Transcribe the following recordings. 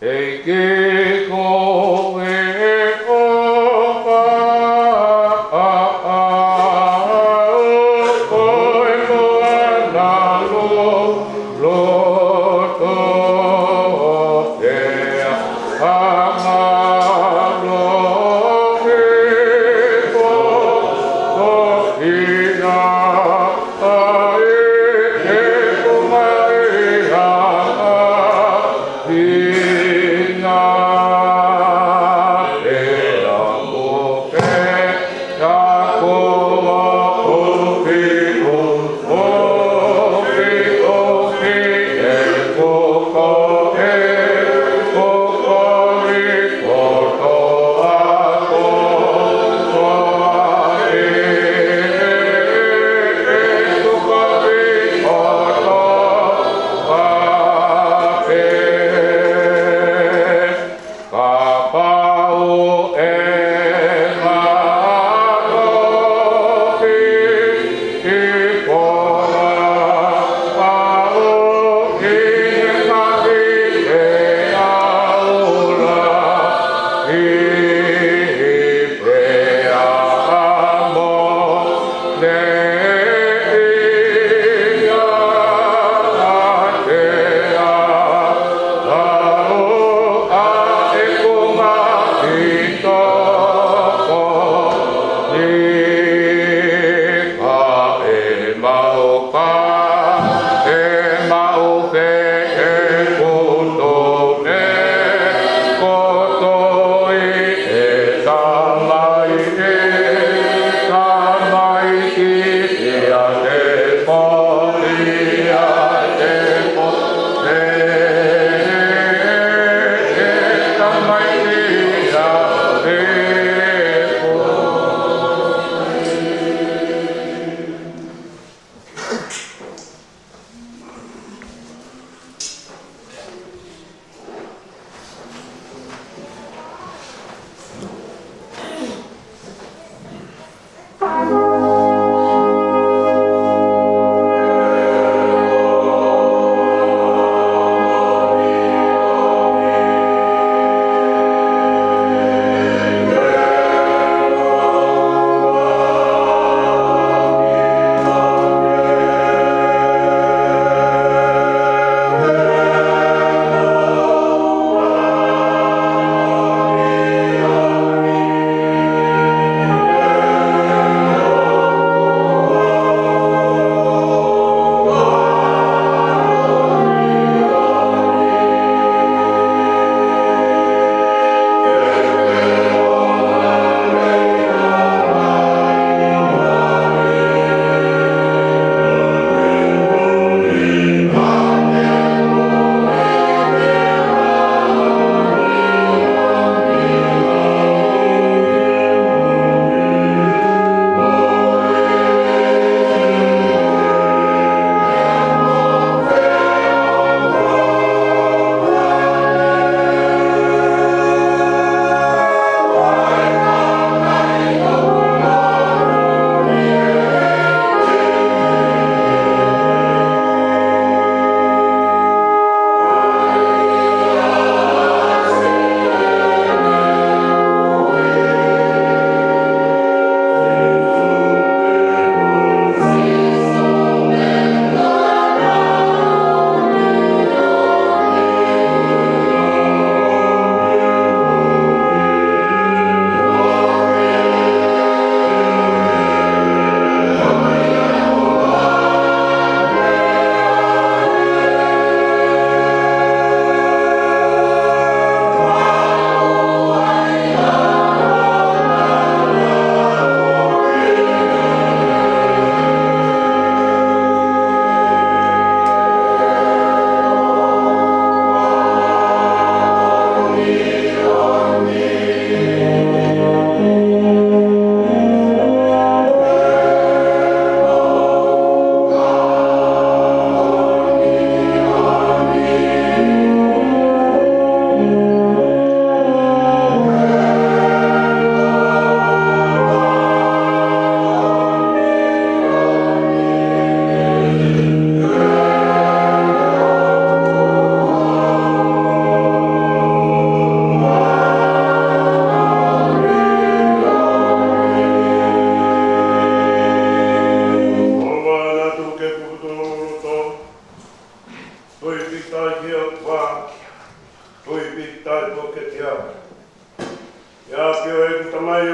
Inga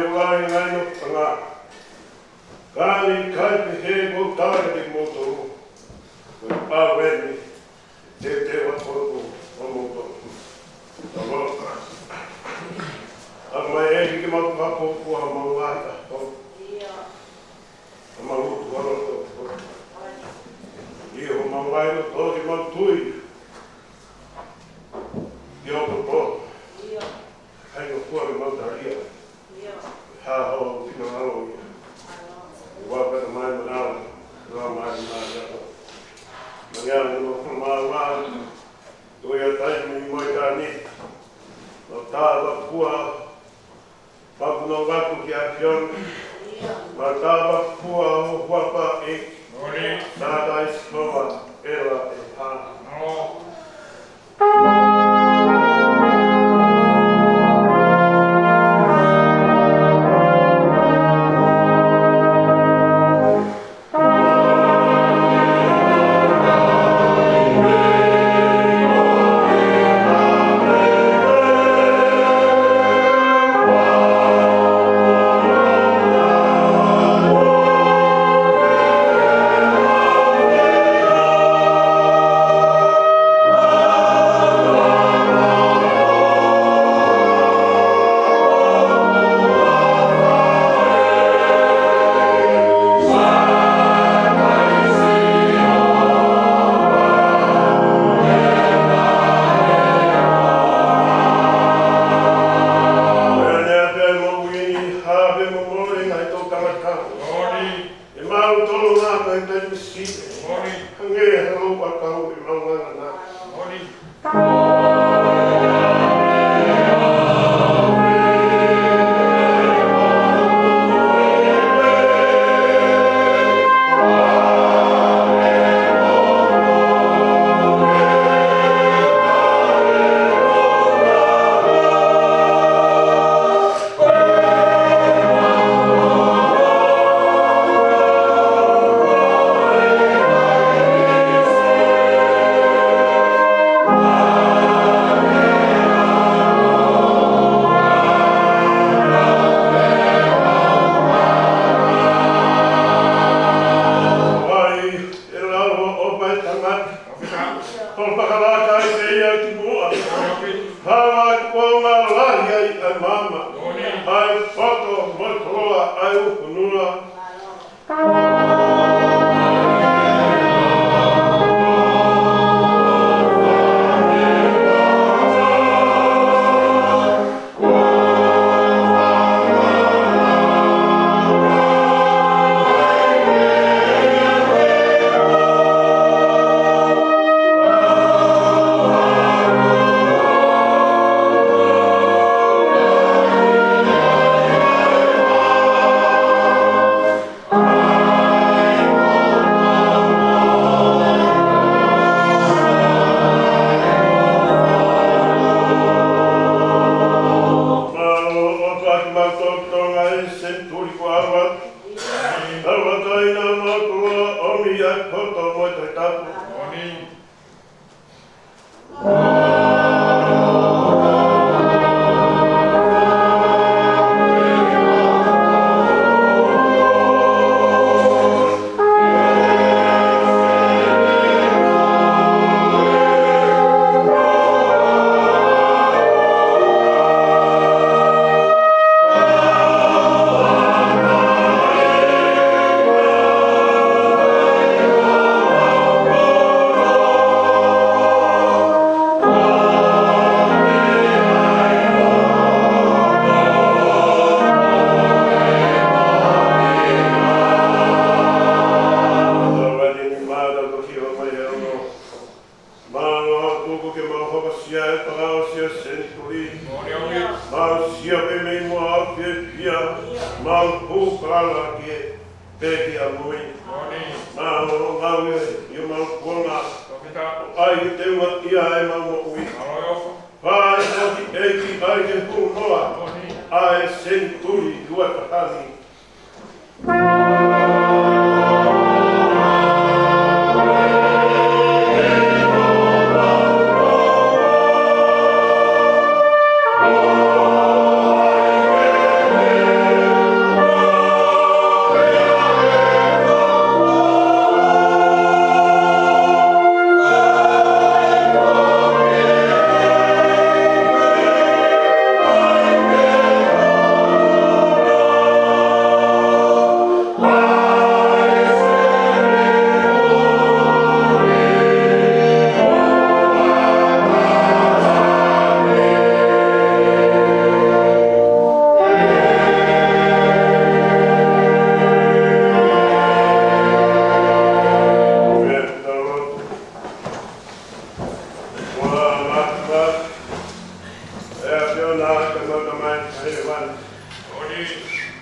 ulai ngai no tanga. Kani kai te he mo tāre te motoru. Koe pāweni te watoru o motoru. Tamo. A mai e ki mau kapopua mau ata. A mau utu aroto. I ho mau airo tori mau tui. I o po. Hai no kuare mau taria. Ha ho tino aro ia. Waka na mai manao. Rā mai manao. Mangiana no kumāwā. Toi a taimi moi tāni. No tāwa kua. Papu no watu ki a pion. Ma tāwa kua o huapa e. Tāta iskoa era e pā.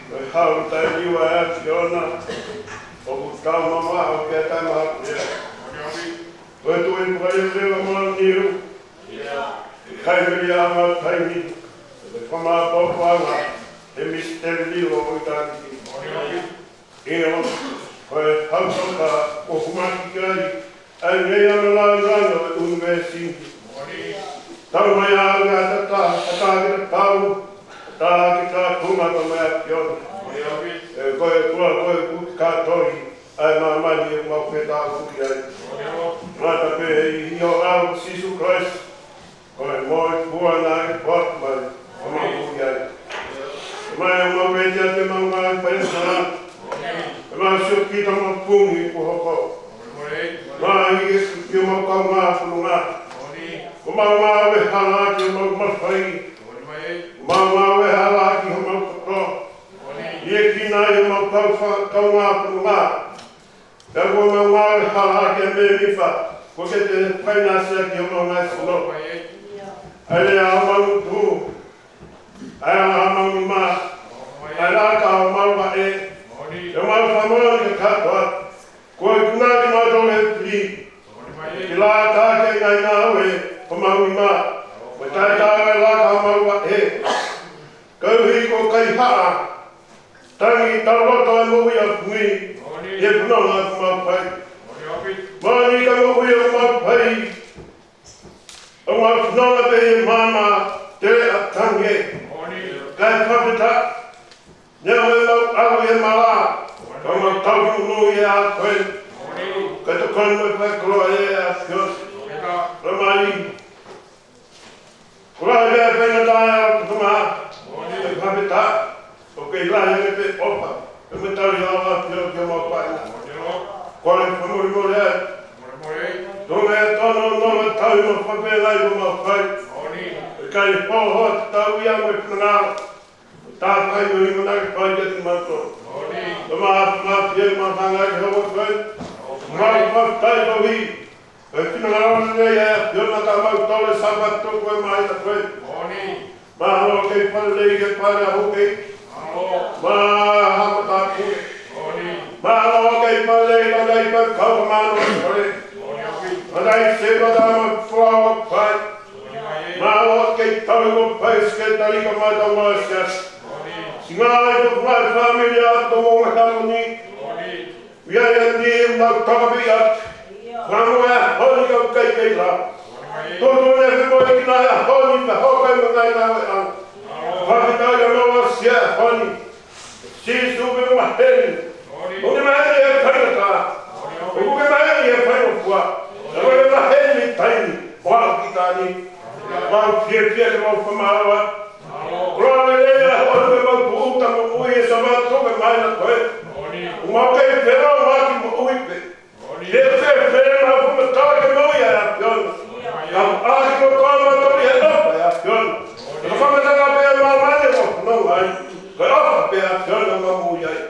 How time you have Fiona? O calma mal, que tá mal. Vai tu ir para ele o monio. Cai a ma tiny. Como a papa, e mistério o itali. Eu, vai halka o humanidade. Ai nem a lá universidade. Tau mai a ta tau. Tā ki tā kunga ka mea piona. Koe kua kātori, ai mā mani e mau pe tā kuki ai. Mata pe i o au Sisu Christ, koe moi kua nā e kuat mai, o mau kuki ai. Mai o mau pe tia te Mounga e paesana, e mau siuki ta mau pungi ku hoko. Mai i o mau kau ngā punu ngā. O mau ngā we hala ki o mau mawhai. Mau e hala ki ho mau koko. Ie ki nā i mau kau ngā punu ngā. Ka kua mau e hala ki a me miwha. Ko ke te whainasea ki ho mau ngā sino. Ai rea a mau tu. Ai a mau mā. Ai rā ka o mau wa e. E mau whamoa ni ka katoa. Ko e kuna ki mau tau he pli. Ki lā tā ke ngai ngā ue. Ko mau i mā. Mai tai tāwe la ka maua e. Kauhi ko kai haa. Tangi taroto e mohi a pui. E punanga ku mau pai. Mani ka mohi a mau pai. O mau punanga pe e mama te a tangi. Kai papita. Nea me mau au e mala. Ka mau tau nui e a koe. Ka te koe me pai koloa e a fios. Ramai. Kura e pēna tāia o tunga, e whapeta, o kei lahi me pe opa, e me tau i awa pio ki o mau paina. Kore whamuri more e, tunga e tono noma tau i mo whape lai o mau pai, e kai poho te tau i awa i punangau, tā pai o ingo nake pai e te manto. O maa pie ma whanga ki hawa pai, mau whaptai o hi. E kina ngā nei e, yona ka mau tole Sapate toko e mai ta koe. Mā hoa kei whalei ke pare a hoke. Mā hama tā kue. Mā hoa kei whalei ka nei pa kau mano e kore. Mā nei sewa tā ma whaua pai. Mā hoa kei tau ko pai ske tari ka mai tau mai sias. Si ngā e to whai whamiri a to Mounga kamoni. Ia e ni e mau takapi at. Whango e honi kau kei la. Toto ne whiko e kina e honi pa hokai mo ngai nā e au. Whakitau ia maua sia e honi. Si supe mo maheri. O ke maheri e whainata. O ke maheri e whainopua. E koe maheri taini. Whao ki tāni. Whao pia ke mau whamaua. Roa me lea honi me mau puuta mo ui e sa mau toke mai na koe. O mau kei pera o maki mo ui pe. He whewhere na whuma tāke maui a piona. Ka āki ko toa matori he nopa a piona. Ka whamatanga pēr mā mane mo whanau ai. Ka opa pēr a piona ma mui ai.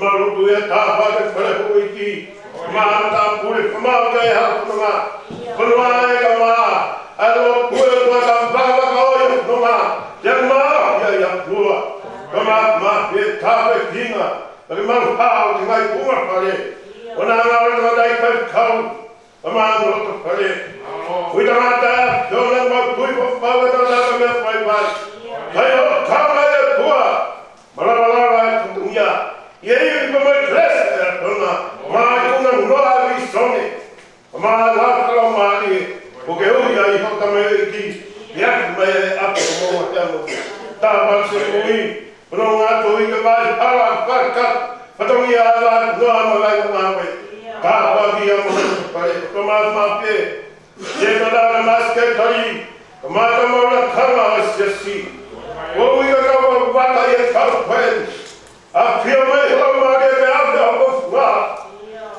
Ma rutu e tāwha ke whare hu i ki. Ma tā pure whamau kei hau whanau. Whanua e ka mā. A lo pue tua ka whaka ka oi whanau. Yang mā ia ia plua. Ka mā pē tāwe kinga. Pake mau hao te ngai punga pare. O nā ngāre tā dai kai kau. A maa nota pare. Ui tā ngāta e whiona mau tui po whaua tā nāka mea whai pai. Kai ho kāma e pua. Malawalara e tutungia. Ie iwi pa mai klese e a tona. Maa i kuna noa vi sone. A maa lākala maa i. O ke ui a i hota me e ki. Iaki mai e api o moa te amo. Tā pakse ui. Pero ngā tōi ka mai para whaka, whatongi a la noa mawai o ngāwe. Ka waki a moha pare, ko mā pē. Te tadara maske tari, ka māta maura kama a Siasi. O ui ka kawa waka i e kau pēn. A pia mai hau mare me ave a wafua.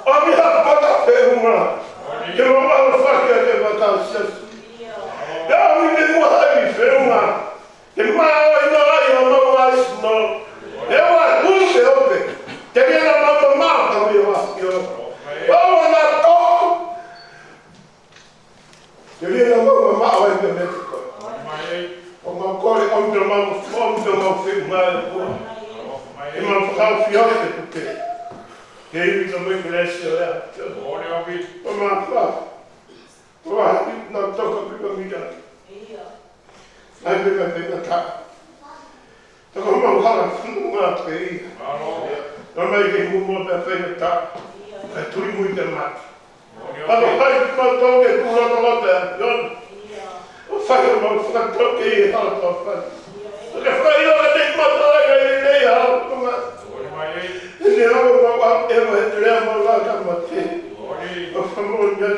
O mi ha pata pē hunga. Ke mo maura whaki a te waka a Siasi. Ia ui me muhai whenunga. Ke maa i no ai o Mounga no. E wa huse ope. Te kena mama mata mi o akio. O na to. Te kena mama mata i me metiko. O ma kore o me mama fom ka mau whi mai kua. E mau whakau whiore te puke. Ke iwi ka mai Leisio ea. O maa wha. O hapi na toka pika mira. Ai pika pika ka. Taka mau hara whunu ngā te i. Nā mai ke humo te whainga ta. Ai turi mui te mati. Ano hai ki mau tau ke kura na lata e yon. O whainga mau whakatau ke i hala tau whai. O ke whainga ka te mata ai kai nei hala kunga. Ni hawa mau au ewa he te rea mau la ka mate. O whamon jan.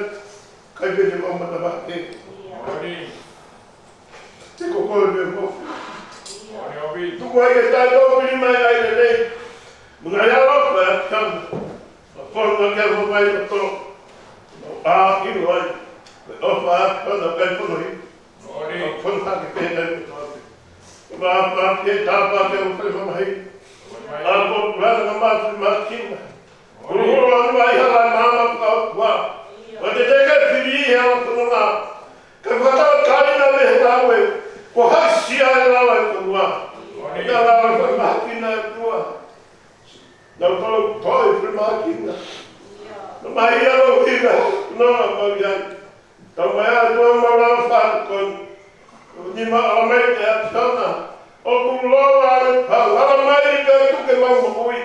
Kai pete mau mata mate. Te kokore me mofi. Tuku ai ke tai tau pili mai ai le nei. Mga ia lopa e kama. A whanga kia mai na tō. A iru ai. Opa a kama kai pono hi. A whanga ki pētai me tōte. A pē tāpā te o whai mama hi. A kō rana na māturi mākina. Uruhuru anu ai hala māma kua kua. O te teka whiri i hea whanga ngā. Ka whakatau kāina me he tāwe. Ko haisi ai rawa i kua. Ka rawa whai mākina e kua. Nau tau toi whai mākina. Nau mai alo hira. Noa mau iai. Tau mai a tua maurau whākon. Ni ma alamai te ationa. O kuloa ane pau. Alamai i ka tuke mau mahui.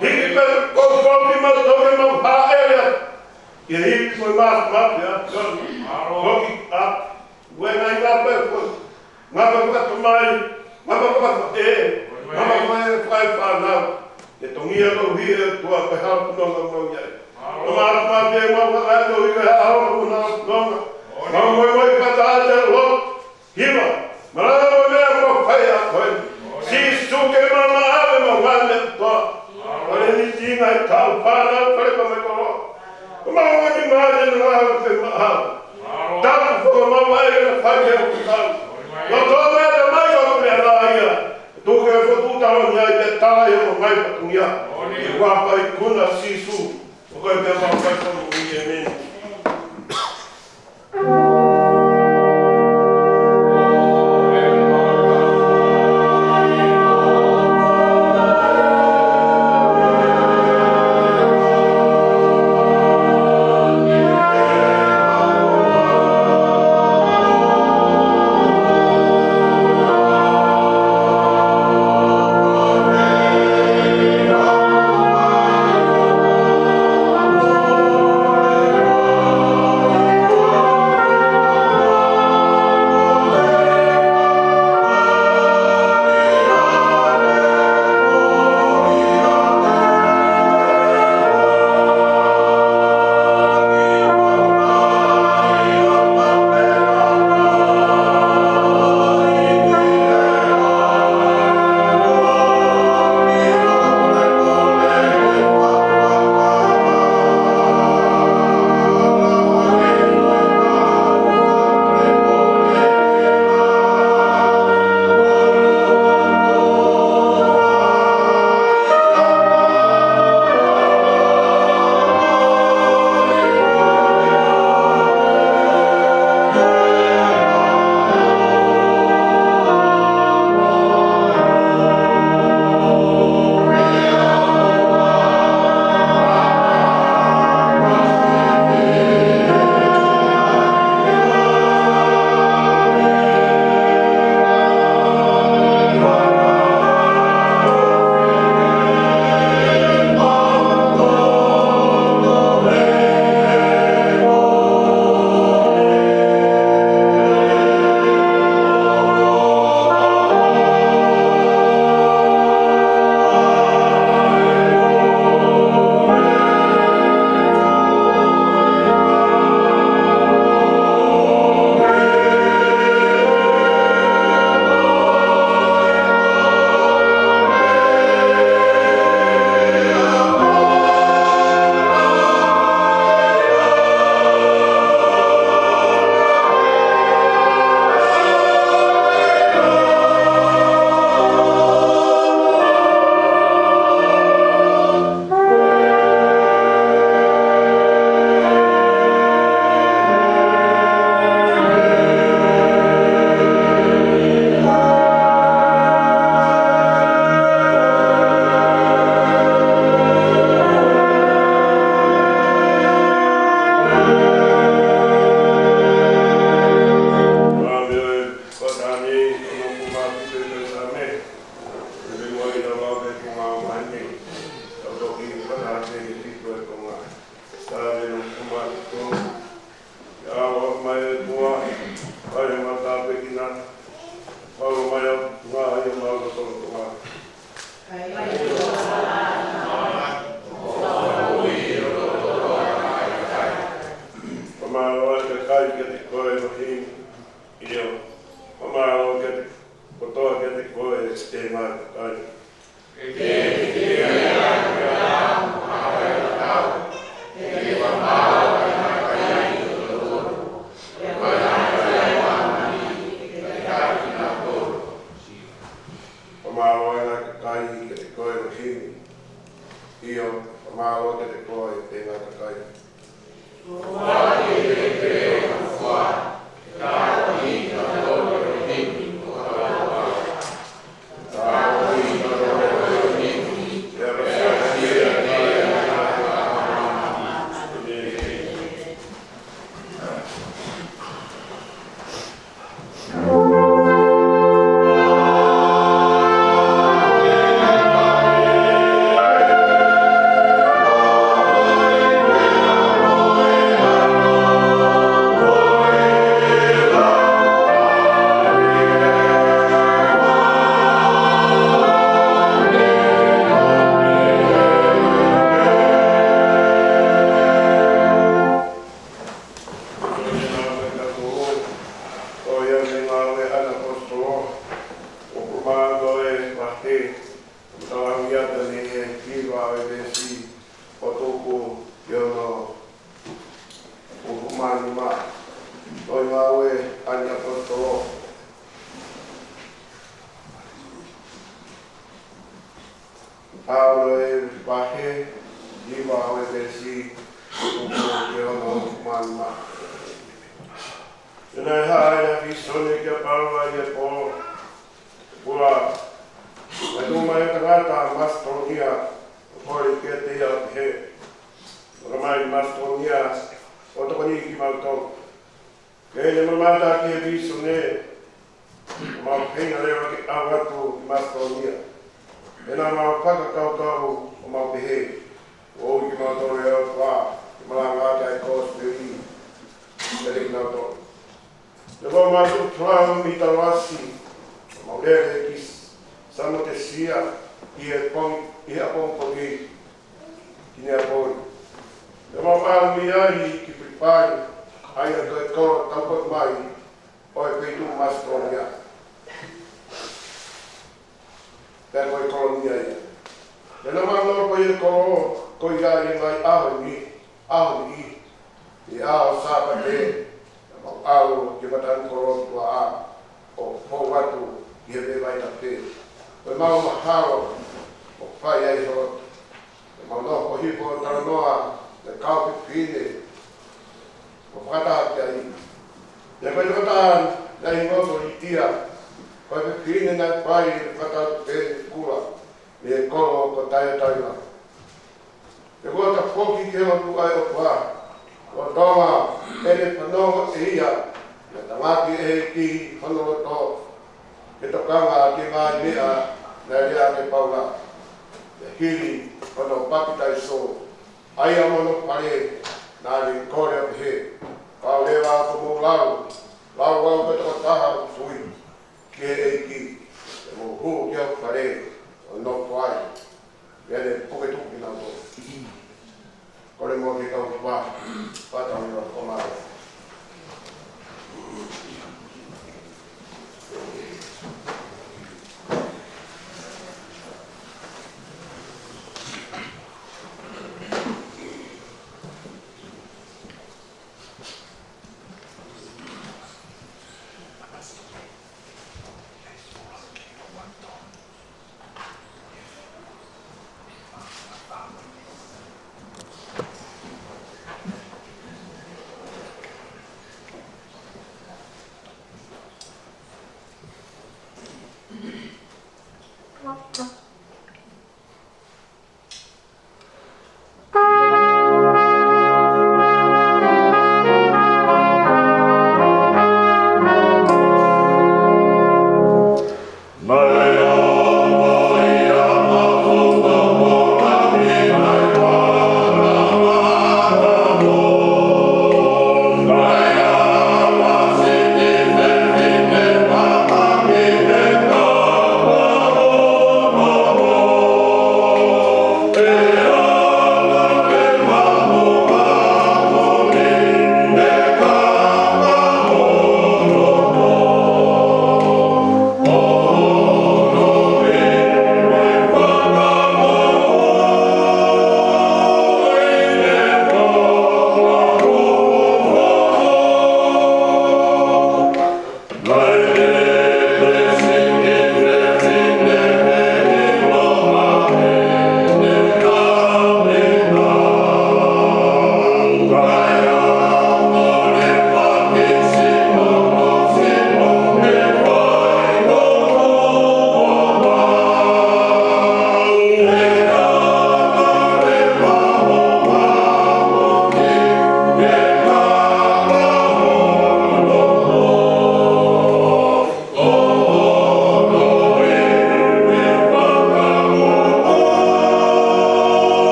Hiki ka kōki ma toke mau pāerea. Ia hiki koe māti ationa. Koki a. Wena i ngā pēkoi. Ngā pēkata mai. Ngā pēkata e. Ngā pēkata e whai whanau. E tongia ko hia tua kai hao kunonga mau iai. O maa maa te mau whakato i kai hao kunonga. Mau moi moi kata ate lo. Hima. Marana mo mea mo whai a koe. Si suke mama ave mo wane toa. Kore ni tinga i tau whanau kore pa me koro. O maa wani maa te nga hawa te maa hawa. Tapu whaka mau ai na whai ke o kutau. No toa mea te mai o mea la ia. Tuke e whakutaro ni ai te tāi o mai patungia. I wapai kuna sisu. O koe te wapai kono ui e meni. Oh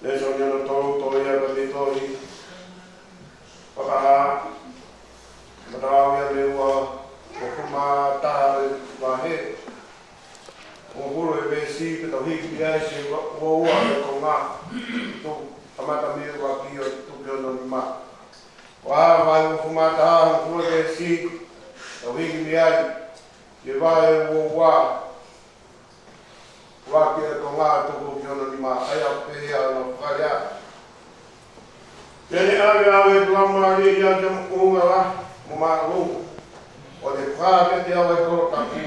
Leisio ni no to ia ka ni to i para matawa le wa ko ma ta wa he o buro e besi pe to hi ki ai se wo wa ko nga to amata mi wa ki o to ke no ma wa wa ko ma ta ko e si to hi ki ai ye va e wo wa wa ke ko nga to ko ke no ma ai a pe ya no faria Yeni ave klama ri ya jam unga mo ma lu o de praga te ave ko ta ku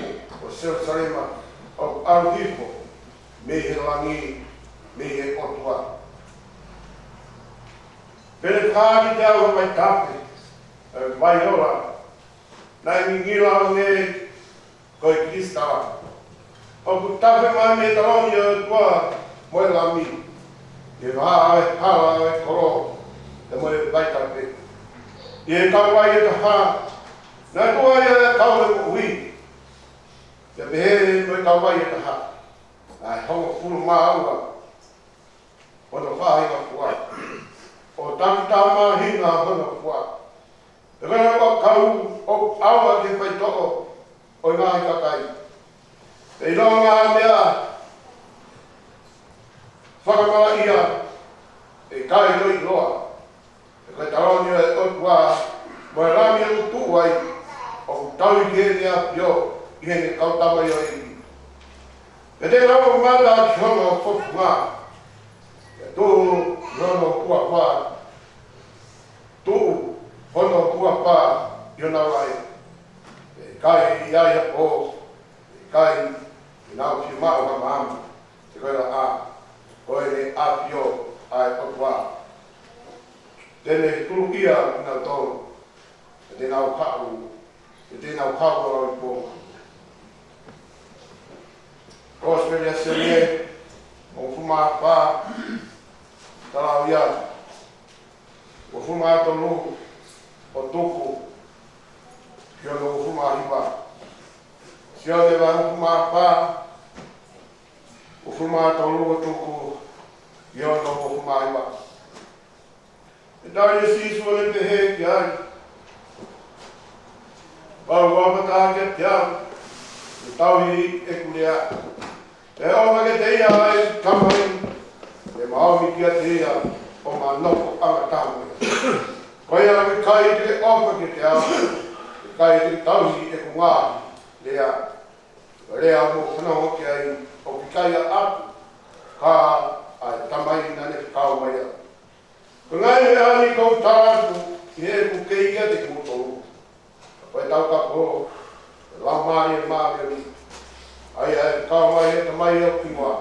o seu sarema o ardipo me he langi me he otua pele praga te ave mai tape vai ora na mingila ne ko krista o ku tape mai me taloni tua mo la mi e vai hala e koro te moe vaitape. I kaua i te ha, nā kua i a kaua i hui. Te pehe moe kaua i te ha. Nā honga puru mā aua. O te whahinga kua. O tākita mā hinga honga kua. Te kana kua kau o aua ke whai toko o i ngāhi kakai. Te iloa ngā mea whakamala ia e kai roi loa. Kai taroni e otua, mo e rami e utu ai, o tau i ke rea pio, i hene kautawa i o eki. E te rau mata ki honga o fofu ngā, e tū hono kua pā, tū hono kua pā i o nau ai. E kai i ai a pō, e kai i nau ki mao ha maamu, te koera a, o e ne a pio ai otua. Tēnei turu ia nā tōru, e tēnau kāu, e tēnau kāu rau i pōma. Kosipeli a Siasi, o fuma pā, tarau ia, o fuma tonu, o tuku, ki ono o fuma hipa. Sione wa o fuma pā, o fuma tonu o tuku, ki ono o fuma hipa. E tau e sisu ole pehe ki ai. Pau wapata ke te au. E tau i e kurea. E oma ke te ia e kamai. E maomi ki a te ia o ma noko anga tamu. Koe ana me kai te opa ke te au. E kai te tau i e kunga. Lea. Lea mo whanau ki ai. O ki kai a aku. Ka ai tamai nane kau mai au. Ko ngai me ani kou tātu, i he ku kei ia te kutoru. Koe tau ka po, lau maari e maari ani. Ai ai, kau mai he ta mai au ki mua.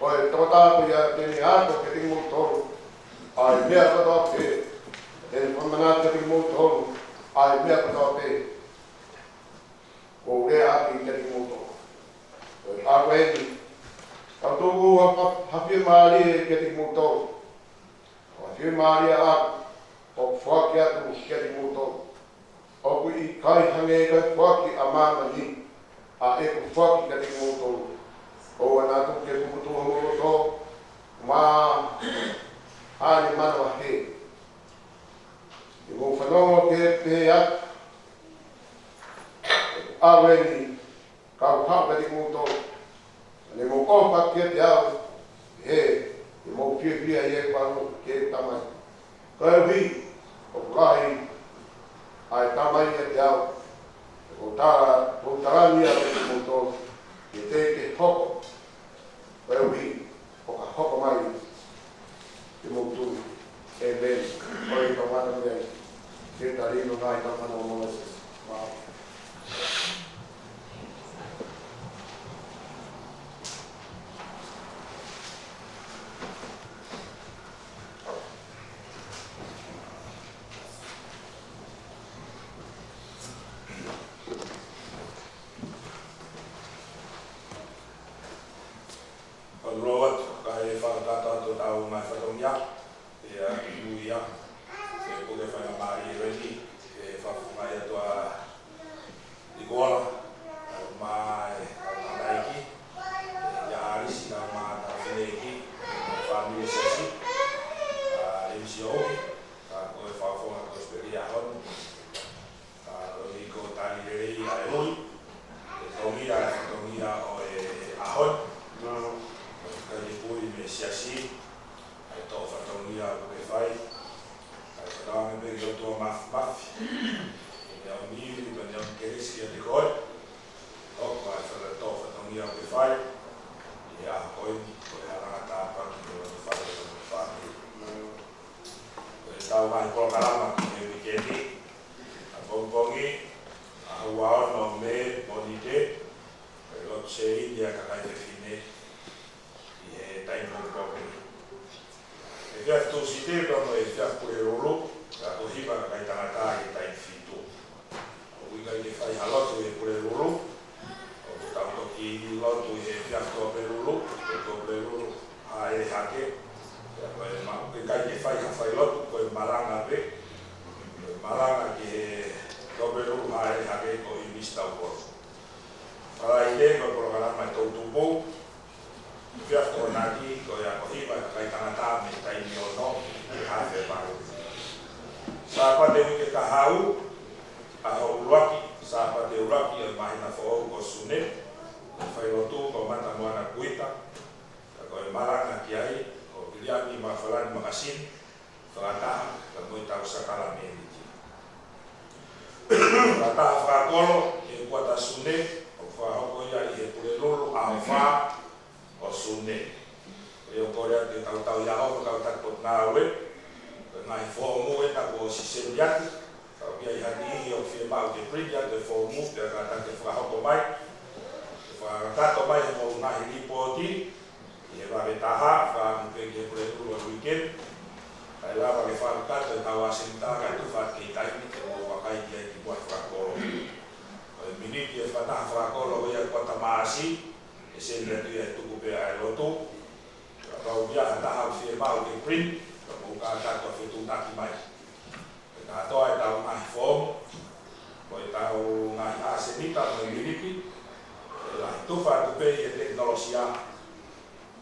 Koe tō tātu ia tēne ato ke te kutoru. Ai mea katoa pe, tēne whamanata te kutoru. Ai mea katoa pe. Ko rea aki te kutoru. Koe ako eni. Kau tōku hawhia maari e ke te kutoru. Whiu maari a o whaki atu ki ati mūto. O ku i kai hange kai whaki a māma ni, a e ku whaki ki ati mūto. O anatu ke kukutu hōroto, mā hāne mana wa he. I mō whanongo ke pehe atu, awe ni kau hau ki ati mūto. Ne mō opa ki ati au, he. I mō pia i e whanu ke tamai. Koe hui, o kahi, ai tamai e te au. O tarani a te mūtō, ke te hoko. Koe hui, o ka hoko mai, te mūtū, e ven, oi ka mata mea, ke tarino ngai ka mana o Moses. Wow. mafi. Ia o miri, pa nea keresi a te koe. Oka e whakato whatongia o te whai. Ia a koini, koe harangata paki o te whai o te whai. Koe tau mai kolokarama ki he wikendi. A pongpongi, a hua ono me moni te. Koe lot se india kakai te whine. I he taim pongpongi. E whia tūsi te tono e whia pure rolo. Ka kohiba kakai tangata i taim whitu. O wika i te whai halotu e pure rolo. Tau ki lotu e whiafto perulu, e tō perulu a e hake. Koe kai ke whai ha whai lotu, koe maranga pe. Koe maranga ke tō perulu a e hake ko i mistau koro. Whara i te, koe programma e tō tūpō. Whiafto naki, koe a kohiwa kai tangata me taimi o no, e hawhe paru. Sapate uke ka hau, a hau uruaki, sapate uraki e mahina whao ko sune. Whai rotu ko mata moana kuita, ka koe maranga ki ai, o piliani ma whalani makasin, whakataha, ka moi tau sakala me niti. Whakataha whakakolo, e kuata sune, o whahoko ia i he pure lulu a o wha o sune. E o korea te tau iao, kau takot ngā ue, ka ngai whomu e tako o siseriati, kau kia i hani o whie mau ke priya, te whomu, te kata te whahoko mai, Whakatato mai e mō ngahi ripoti, i he wawe taha, whamuke ke pure uru a weekend. Kai lawa ke whakatato e tau asinta, kai tu whake i taimi, te mō wakai ki ai ki mua whakakoro. Koe miniti e whataha whakakoro ia kota maasi, e seri atu ia e tuku pea e loto. Kau ia hataha u whie mau ke print, ka mō kātato a whetu taki mai. Koe katoa e tau ngahi form, koe tau ngahi asenita mo miniti, tufa tu pe e teknolosia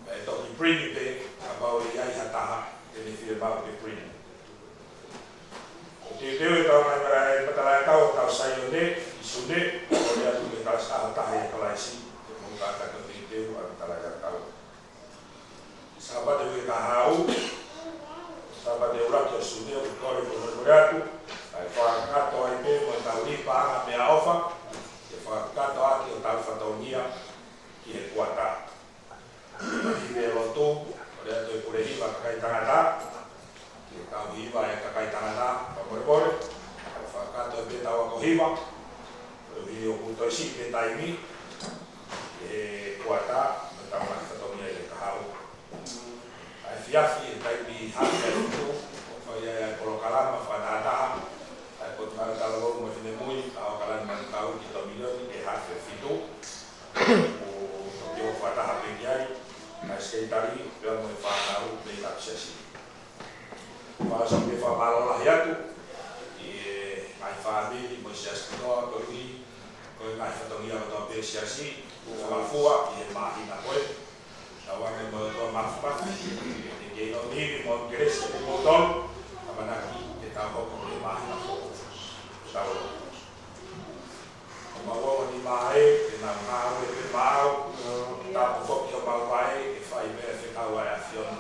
e toki print pe a pau i ai hataha e ni whie mau ke print. O te teo e tau mai mara e patara e tau sai o ne, i sune, o le atu me tau sa hataha e kalaisi, te munga taka te teo a patara e tau. Sapate ue ka hau, sapate uraki o sune o kore ko me atu, ai whakato ai pe mo tau lipa anga me a ofa, whakato aki o tau whataunia ki he kuata. Hiwe e lotu, o rea toi pure hiwa kakai tangata, ki tau hiwa e kakai tangata, whakorebore, whakato e pe tau ako hiwa, o hiwe o kutoisi pe taimi, ki he kuata, o tau maki whataunia i he kahau. Ai fiafi e taimi haki a hitu, o whaia e kolokarama, whanataha, ai kotumara talagoru mo whine mui, ao kalani mani kau ki to milioni e hafe fitu. O tokio whataha pengiai, ai skeitari, pia mo e whakaru me i taku Siasi. Whasa me whamalalahi atu, i ngai whamiri mo i Siasi noa, koiwi, koi ngai whatongia o toa pe Siasi, whamafua i he mahina koe. Tawange mo toa mafupafi, e kei no miri mo keresi e mo tolu, amanaki e tau hoko me mahina koe. Tau. O maua ni mai, e nā ngāu e pe mau, tapu whoki o mau vai, e whai mea whekau ai a whiona.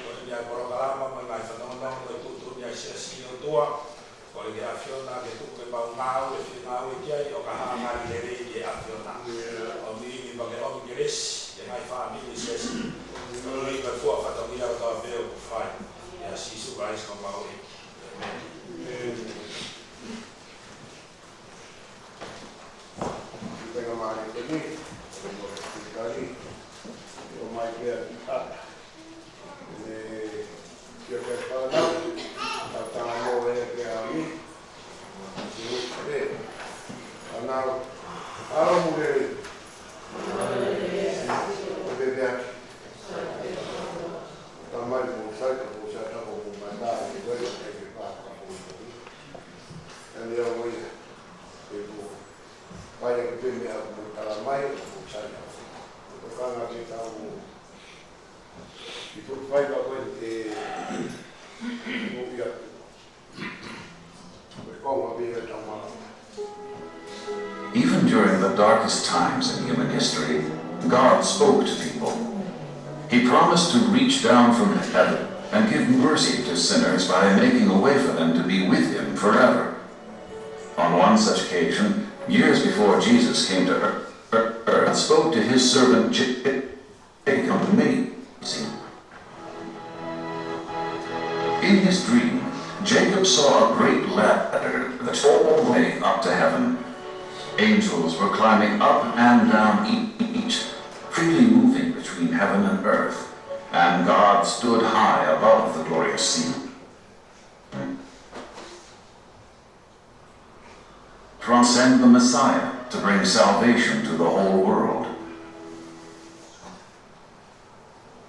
Kore ni ai korokarama, mai ngai whanonong, koi tutu ni ai Siasi o tua, kore ki a whiona, ke tuku e mau ngāu, e whi ngāu e kiai, o ka hangari e rei ki a whiona. O mi mi pake omi ki resi, e ngai whamili Siasi. Kore ni kai fua whatongia o toa peo ku whai, e a sisu rais ko mau e. Amen. Tenga mari te ni, o mo explicari, o mai que a que para ta mo ve que a mí, ana ara mulher, bebê aqui, tá mais bom, sai que você tá com mandar, e vai ter que passar por ele é o vai que tem me a mai o sai o kana que tá o e tu vai para que o ia como a vida tá mal. Even during the darkest times in human history, God spoke to people. He promised to reach down from heaven and give mercy to sinners by making a way for them to be with Him forever. one such occasion, years before Jesus came to earth, spoke to his servant Jacob amazing. In his dream, Jacob saw a great ladder that all the way up to heaven. Angels were climbing up and down each, freely moving between heaven and earth, and God stood high above the glorious scene. To send the Messiah to bring salvation to the whole world.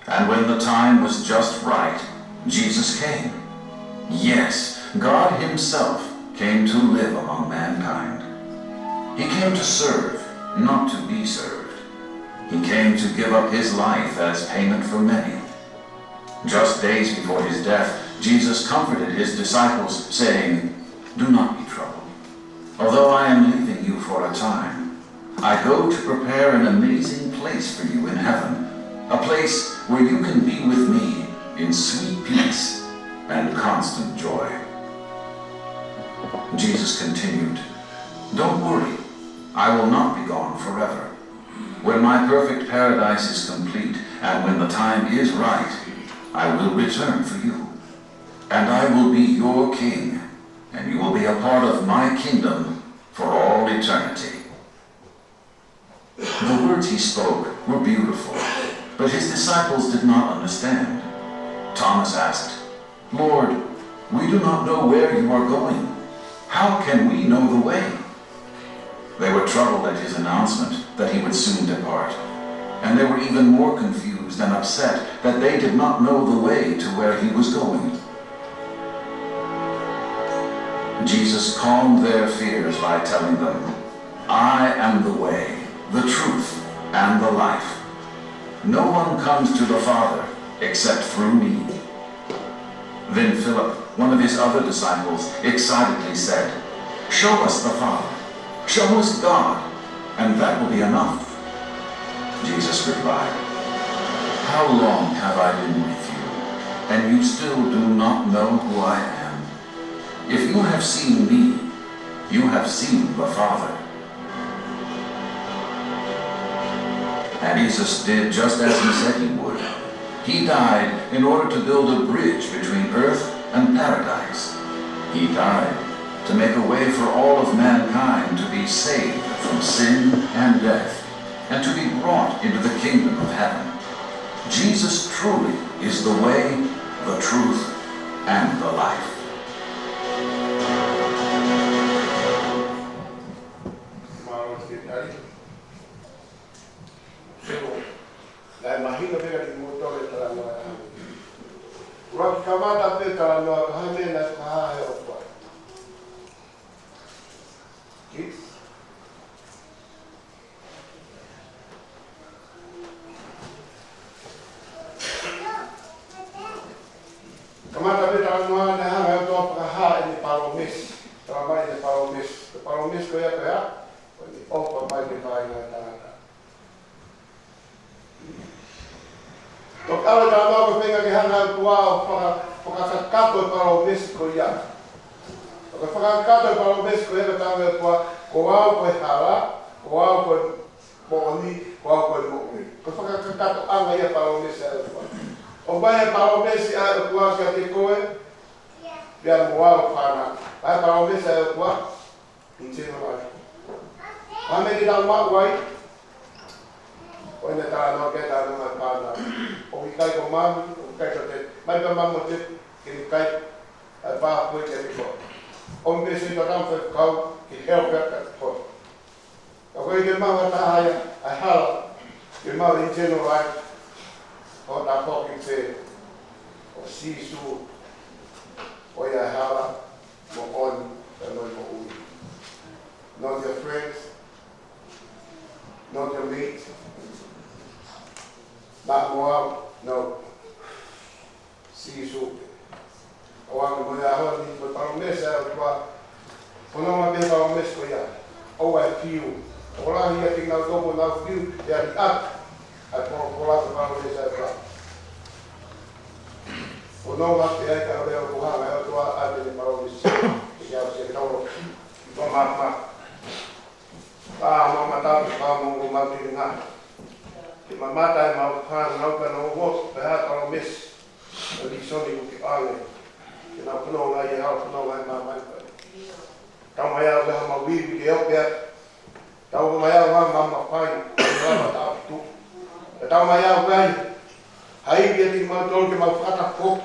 And when the time was just right, Jesus came. Yes, God himself came to live among mankind. He came to serve, not to be served. He came to give up his life as payment for many. Just days before his death, Jesus comforted his disciples, saying, "Do not be troubled. Although I am leaving you for a time, I go to prepare an amazing place for you in heaven, a place where you can be with me in sweet peace and constant joy." Jesus continued, "Don't worry, I will not be gone forever. When my perfect paradise is complete, and when the time is right, I will return for you. And I will be your king, and you will be a part of my kingdom for all eternity." The words he spoke were beautiful, but his disciples did not understand. Thomas asked, "Lord, we do not know where you are going. How can we know the way?" They were troubled at his announcement that he would soon depart, and they were even more confused and upset that they did not know the way to where he was going. Jesus calmed their fears by telling them, "I am the way, the truth, and the life. No one comes to the Father except through me." Then Philip, one of his other disciples, excitedly said, "Show us the Father. Show us God, and that will be enough." Jesus replied, "How long have I been with you, and you still do not know who I am? If you have seen me, you have seen the Father." And Jesus did just as he said he would. He died in order to build a bridge between earth and paradise. He died to make a way for all of mankind to be saved from sin and death, and to be brought into the kingdom of heaven. Jesus truly is the way, the truth, and the life. Kamata beta noa na hanga to praha ni paromis. Tramai ni paromis. Paromis ko ya kaya. Ni opa mai ni mai na tanga. To kala tama ko penga ki hanga tua para kato paromis ko ya. To para kato paromis ko ya tanga tua ko au ko hala, ko au ko boni, ko au ko boni. Ko para kato anga ya paromis ya tua. O vai para o mês a tua que te coe, já moa para, vai para o mês a tua, ensino vai. Vamos que dar uma vai, quando está no que está numa para, o que cai com mamo, o que cai com te, mas para mamo te que cai, a barra foi que ele foi. O mês a tua foi cau que é o que foi. Agora que mamo está aí, a hala, que mamo ensino vai. O na poki te o sisu o ia hala mo on e noi mo ui. Not your friends, not your mate, not moa, no. Sisu. O anga mo ia hala ni mo paro mesa o tua o no ma me paro mesa ko ia. O ai piu. O la ia tingna tomo na piu ia ni at. Ai por para desa para o não vai ter que haver o burro, é o tua arte de para o isso, que já se não Mama. Mama tahu kamu mau tinggal. Mama tahu mau kan mau kan mau behat kalau miss. Di sini buki ale. Kita penuh lagi hal penuh lagi mama. Tahu maya dah mau bibi dia biar. Tahu maya mama pai. Mama tahu tu. Tahu maya pai. Hai dia di mau tol ke mau kata kok.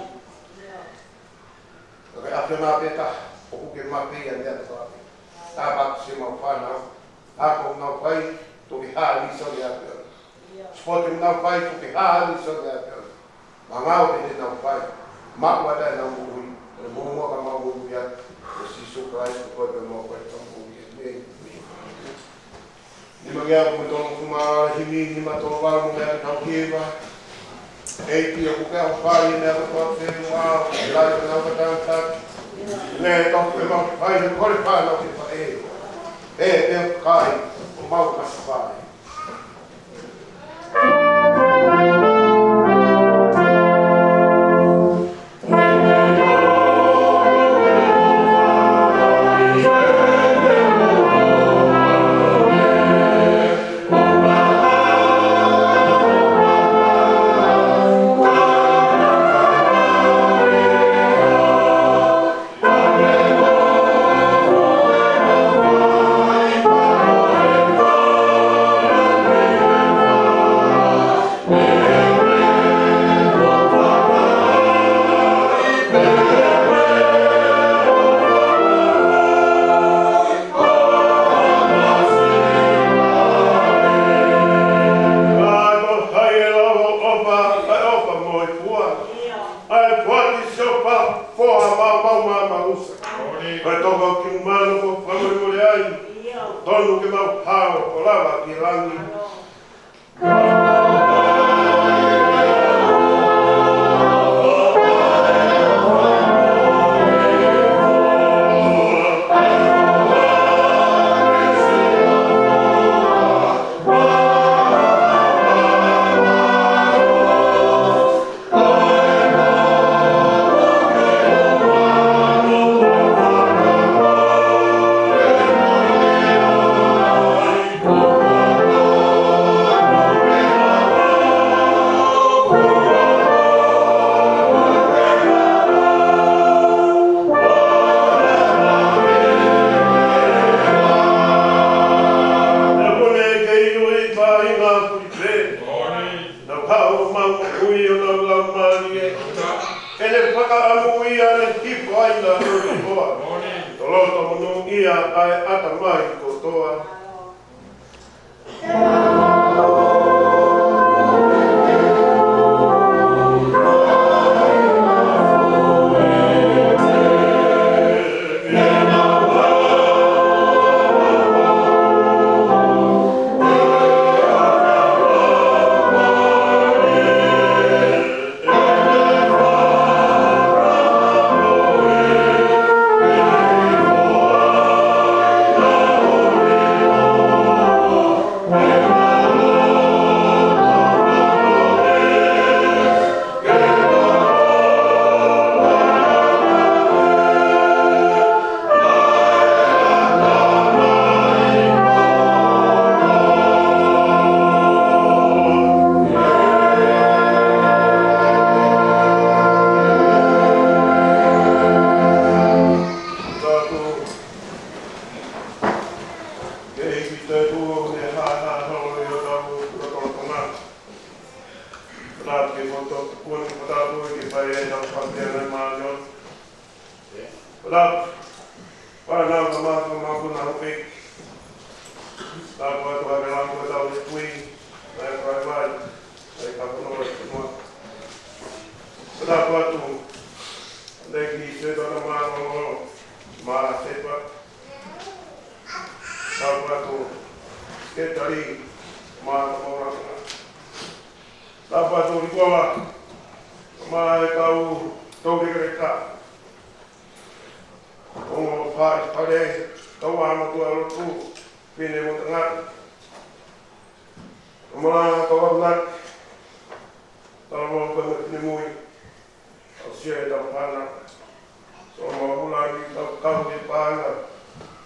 Oke apa nak peta? Aku ke mau pergi dia tu. Tapak si mau panau. Ako mau pai tu bihali so dia. Sport mau pai tu bihali so dia. Mangau ini mau pai. Mak wada na mui. Mo ka mau mui ya. Si surprise ko ko mau pai tu mui. Ni magya ko tong kuma himi ni matowal mo ya tau kiba. Ei aku ka pai ni ako ko wow. Lai na ka ta. Ne to ko mau pai ko pa na ki pa eu cai o mal das pai.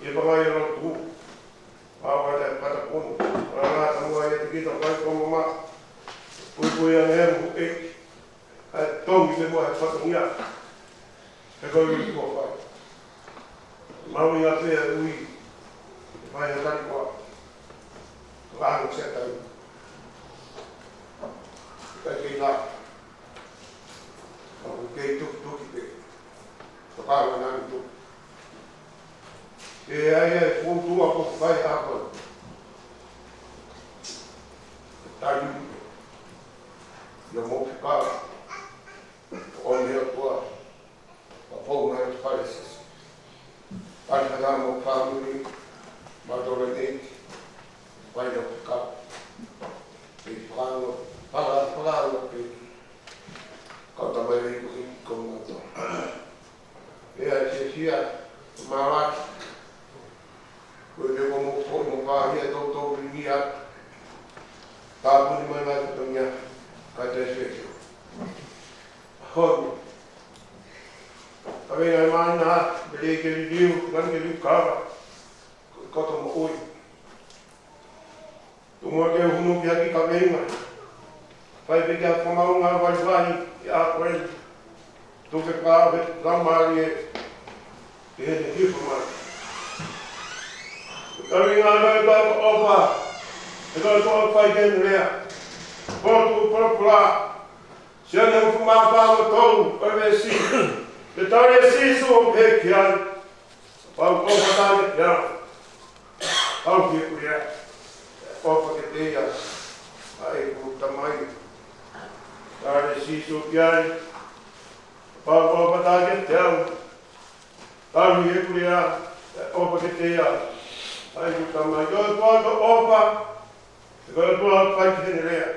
e pangai ro tu. Awa te patakun. Anga tamua e te kita kai komama. Pui ane e. Ai tongi te mua e patungia. E koi ui kua whai. Maui ngā pēr ui. E whai e tari kua. Kāhang se tau. Kai kei nā. Kei tuki pe. Kāhang nāni tuki. E ai e kūtua ko whai hākoi. Tai ui. Ia mōki kāra. O mea tua. Ka pōu mai o wharesis. Tari hana mō whāmuri. Mātore neiti. Vai o ka. E whāno pe. Kauta mai rei kuhi komato. E ai te hia. Māraki. Koe reo mō whāhia tō ringia. Tāpuni mai mai kutungia. Kai te whekio. Honu. Kawei ai mai nā. Bele ke riu. Ngani ke riu kāra. Koto mo oi. Tumua ke hunu ki haki ka veinga. Whai peke a whamaunga waiwai i a koe. Tuke kāwe ramari e te hene hiwhamai. Kami ngā mai tāko opa. E kai tō whai kene rea. Pōtu pōpura. Siane ufu māpāwa tōu. Koe si. Te tare sisu o peki ai. Pau opa tāne ki au. Pau ki kuri ai. Opa ke te ia. Ai kuta mai. Tare sisu ki ai. Pau opa tāne te au. Pau ki kuri ai. Opa ke te ia. Ai kuta mai. Koe tuato opa. Koe tuato pai ki hene rea.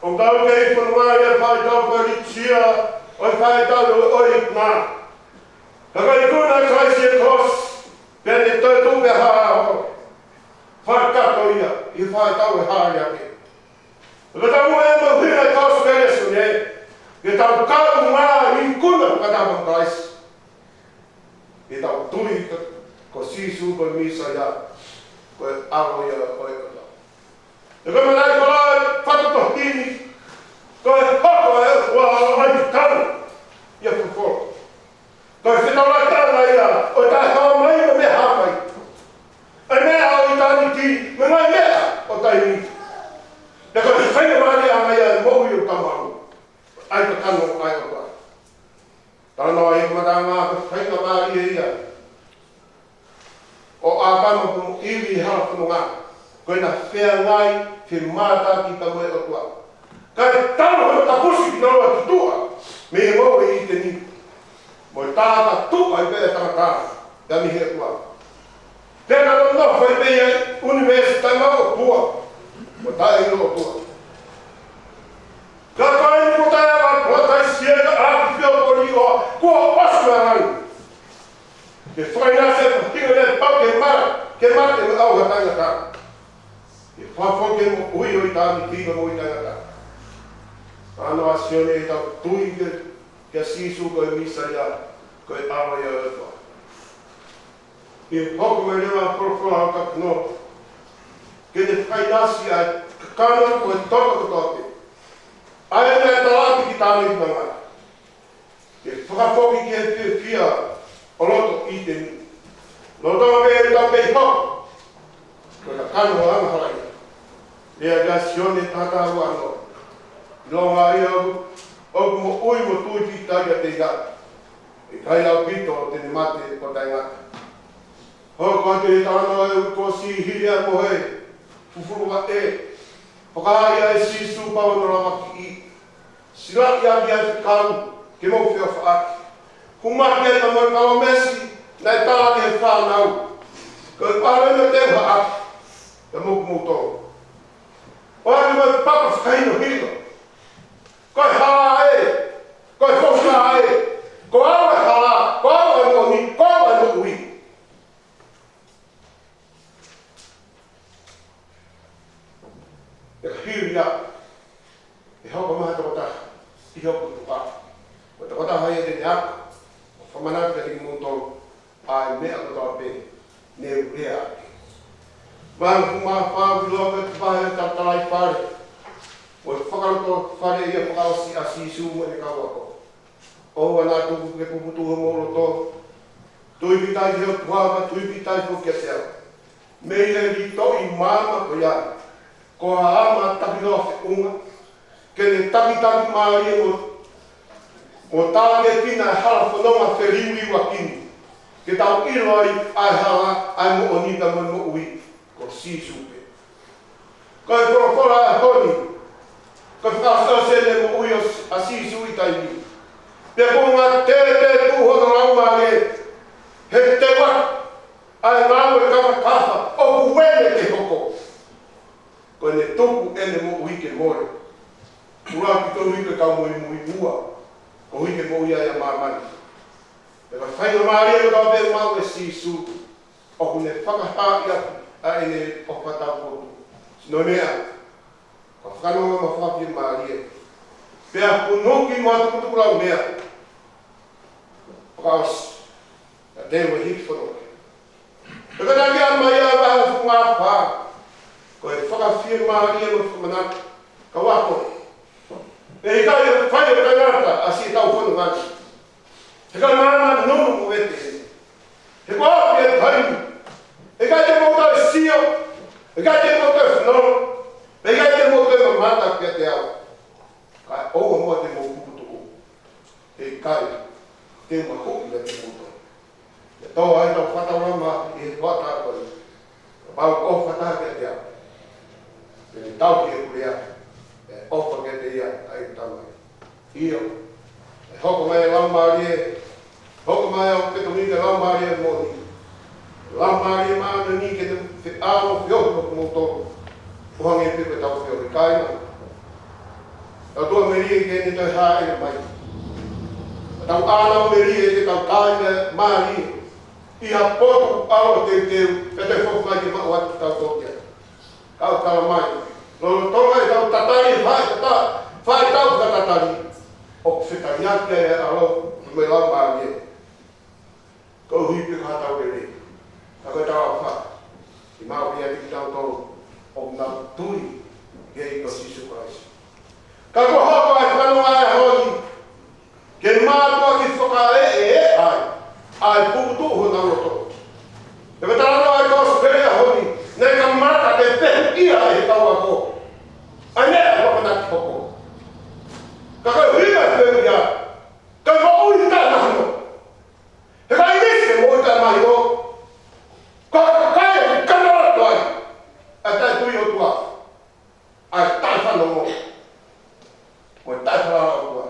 O tau kei whanua ia whai tau koe ritsia. Oi whai tau oi nā. Ka kai kuna kai se kos. Pene toi tupe haa ho. Whakato ia. I whai tau e haa ia ke. Ka tau mua e mau hira kos kere sune. Ke tau kau ngā i kuna ka tau kais. Ke tau tui ko sisu ko misa ia. Koe aro ia oi kata. E koe manai ko lai whakato hini. Koe hoko e ua ai tau. Ia kukoro. Koe whetau lai tāna ia. O tai hao mai o mea hawai. E mea au i tāni ti. Me ngai mea o tai ni. Te koe whainga mani a ngai a mohi o tamaru. Ai ka kano ai o kai. Tāna e mata ngā whainga mani e ia. O a kama kumu iwi haa kumu ngā. Koe na whea ngai whi māta ki ka moe o tua. Kai tāna ho ta pusi ki naua ki tua. Me e mau e i te ni. Mo tāta tua i pēr tāna. Ia mi he tua. Tēnā no nofo i pēr universitai mau tua. Mo tāi no tua. Ka kai ni mo tāi awa kua tai siega āki whio kori o kua osua ngai. Ke whaina se hinga le pau ke mara. Ke mara ke au ha tanga tā. Ke whawhoke mo ui o i tāni tīga mo i tanga tā. Ano asione e tau tui ke sisu koe misa ia, koe awa ia tua. I hoko me rewa porofua au kakino. Ke te whainasi ai, kakano koe toka kotote. Ai mea talati ki tāne i mangara. Ke whakapoki ke te whia o loto i te ni. Lotonga me e tau pei hoko. Koe kakano o anga harai. Rea ka sione tata ua anō. No ngā ia au mo ui mo tui ki tai a te ngata. E kai au pito o tene mate o tai ngata. Hoko te tāna e ko si hiria mo hei. Fufuruga e. Whakaia e sisu pao no rama ki i. Siraki a kia te karu ke mau whio whaaki. Humaki e ka moi kawa mesi nai tāne he whānau. Koe pārena te whaaki. Te muku mūtō. Oare mai papa whakaino hiro. Koe hala e, koe whoka e, ko awe hala, ko awe moni, ko awe mokui. E ka hiri a, e hoko maha tokota, i hoko tuka. Ko tokota hai e te neaka, o whamanaki te ki mūtoro, ai mea ko tau pe, ne rea ake. Vāna ku mā whāwi loka te pāhea tatalai whare, o e whakaroto whare ia whakaosi a sisu mo e kawako. O ana tuku ke puputuha mōro tō, tui pitai heo tuama, tui pitai heo kia te au. Mei le li tō i māma ko ia, ko a ama tapi loa whi unga, ke ne taki maari o tāne kina e hala whanonga whiriwi wa kini. Ke tau ilo ai hala ai mo o nita mo ui, ko sisu pe. Ko e korokora a honi, ko whakasau se le mo ui a sisu i taimi. Pea ko ngā te tūhono raumare, he te wak, ai ngāu e kawa kafa, o kuwene te hoko. Ko ne tuku ene mo ui ke more. Ura ki tō ui ke kau mo i mui mua, ko ui ke mo ia ia māmani. E ka whainga maari e kau pe mau e sisu, o kune whakahā ia a ene o whatau kotu. Sino mea, ka whanonga ma whaki e maari e. Pea kunoki mā tukutuku lau mea, Paus, a te wa hip whanoke. E ka tangi a mai a waha whunga wha, ko e whakawhia maari e mo whamanaka, ka wako. E i kai e whai o tangata a si tau whanu ngani. He ka māma nomu mo wete. He ka api e taimi. E kai te mota e sio, e kai te mota e whanono, e kai te mota e mamata pia te au. Ka oua mua te mo kuputuku. E kai. Te mahoki le te moto. E tō ai tau whataurama i he whata koi. Ka pau ko whata ke te au. E ni tau ki e kurea. E ofa ke te ia ai tamai. Io. E hoko mai e laumari e. Hoko mai au petoni ke laumari e mōni. Laumari e maana ni ke te āno whioho ko moto. Uhange pepe tau whioho i kaina. Tau tua meri e ke ni tau hae e mai. Tau ānau meri e te tau kāinga maari i a potu awa te teu e te whoku mai ki mau ati tau tōkia. Kau tala mai. Lolo tonga e tau tatari whai tau ka tatari. O whetari ake e alo me lau maari e. Kau hui pe ka tau e rei. Kau tau a wha. I mau pia ki tau tōru o ngā tui e i ko Sisu Christ. Ka ko hoko ai whanua e honi. Ke mātua ki whakae e ai, ai putu ho na roto. E wetara ai Kosipeli a honi, nei ka mata te pehu ia e tau a ko. Ai nea e wakanaki hoko. Ka koe huiga e pehu ia, ka mo ui ta nahino. He ka inisi e mo ui ta nahino. Ka kai e kanarato ai, ai tai tui o tua. Ai tai whano mo. Koe tai whano o tua.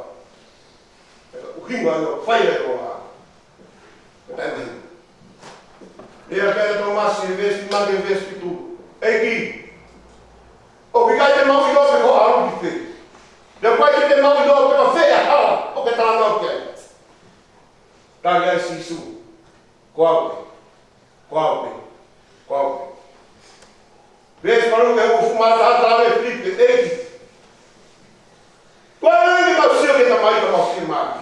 Uhinga no whaia e roha. E tai mahi. Ea kai tō masi e vesti, magi e vesti tu. Eki. O ki kai te mau i lope ko aru ki whi. Ea kai te mau i lope ka whea hala. O ke tāna o kia. Tāri ai Sisu. Ko aupe. Ko aupe. Ko aupe. Vesti manu ke hu fumata atrave flipe. Eki. Tua e ni mau sio ke ta mai ka mau firmaki.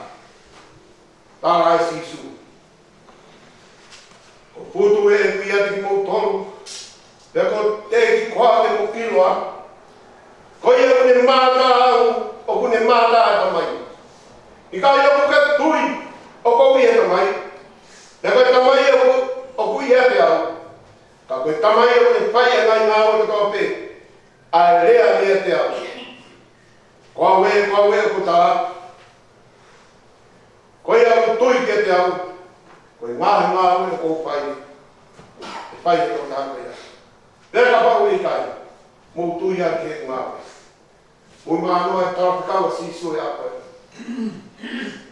Tāra ai Sisu. Ko putu e pia te ki mou tonu. Pea ko te ki koa te mo kiloa. Ko ia kune māta au, o kune māta ai tamai. I ka ia kuke tui, o kou i he tamai. Pea koe tamai o kui he te au. Ka koe tamai o kune whai e ngai ngā o te kau pe. Ai rea mea te au. Koa we o kuta. Koe au tui ke te au, koe ngāhi e kou whai, e whai e o tāko ia. Pea ka pau i kai, mou tui a ke ngāhi. Mui mānoa e tāwhikaua Sisu e apai.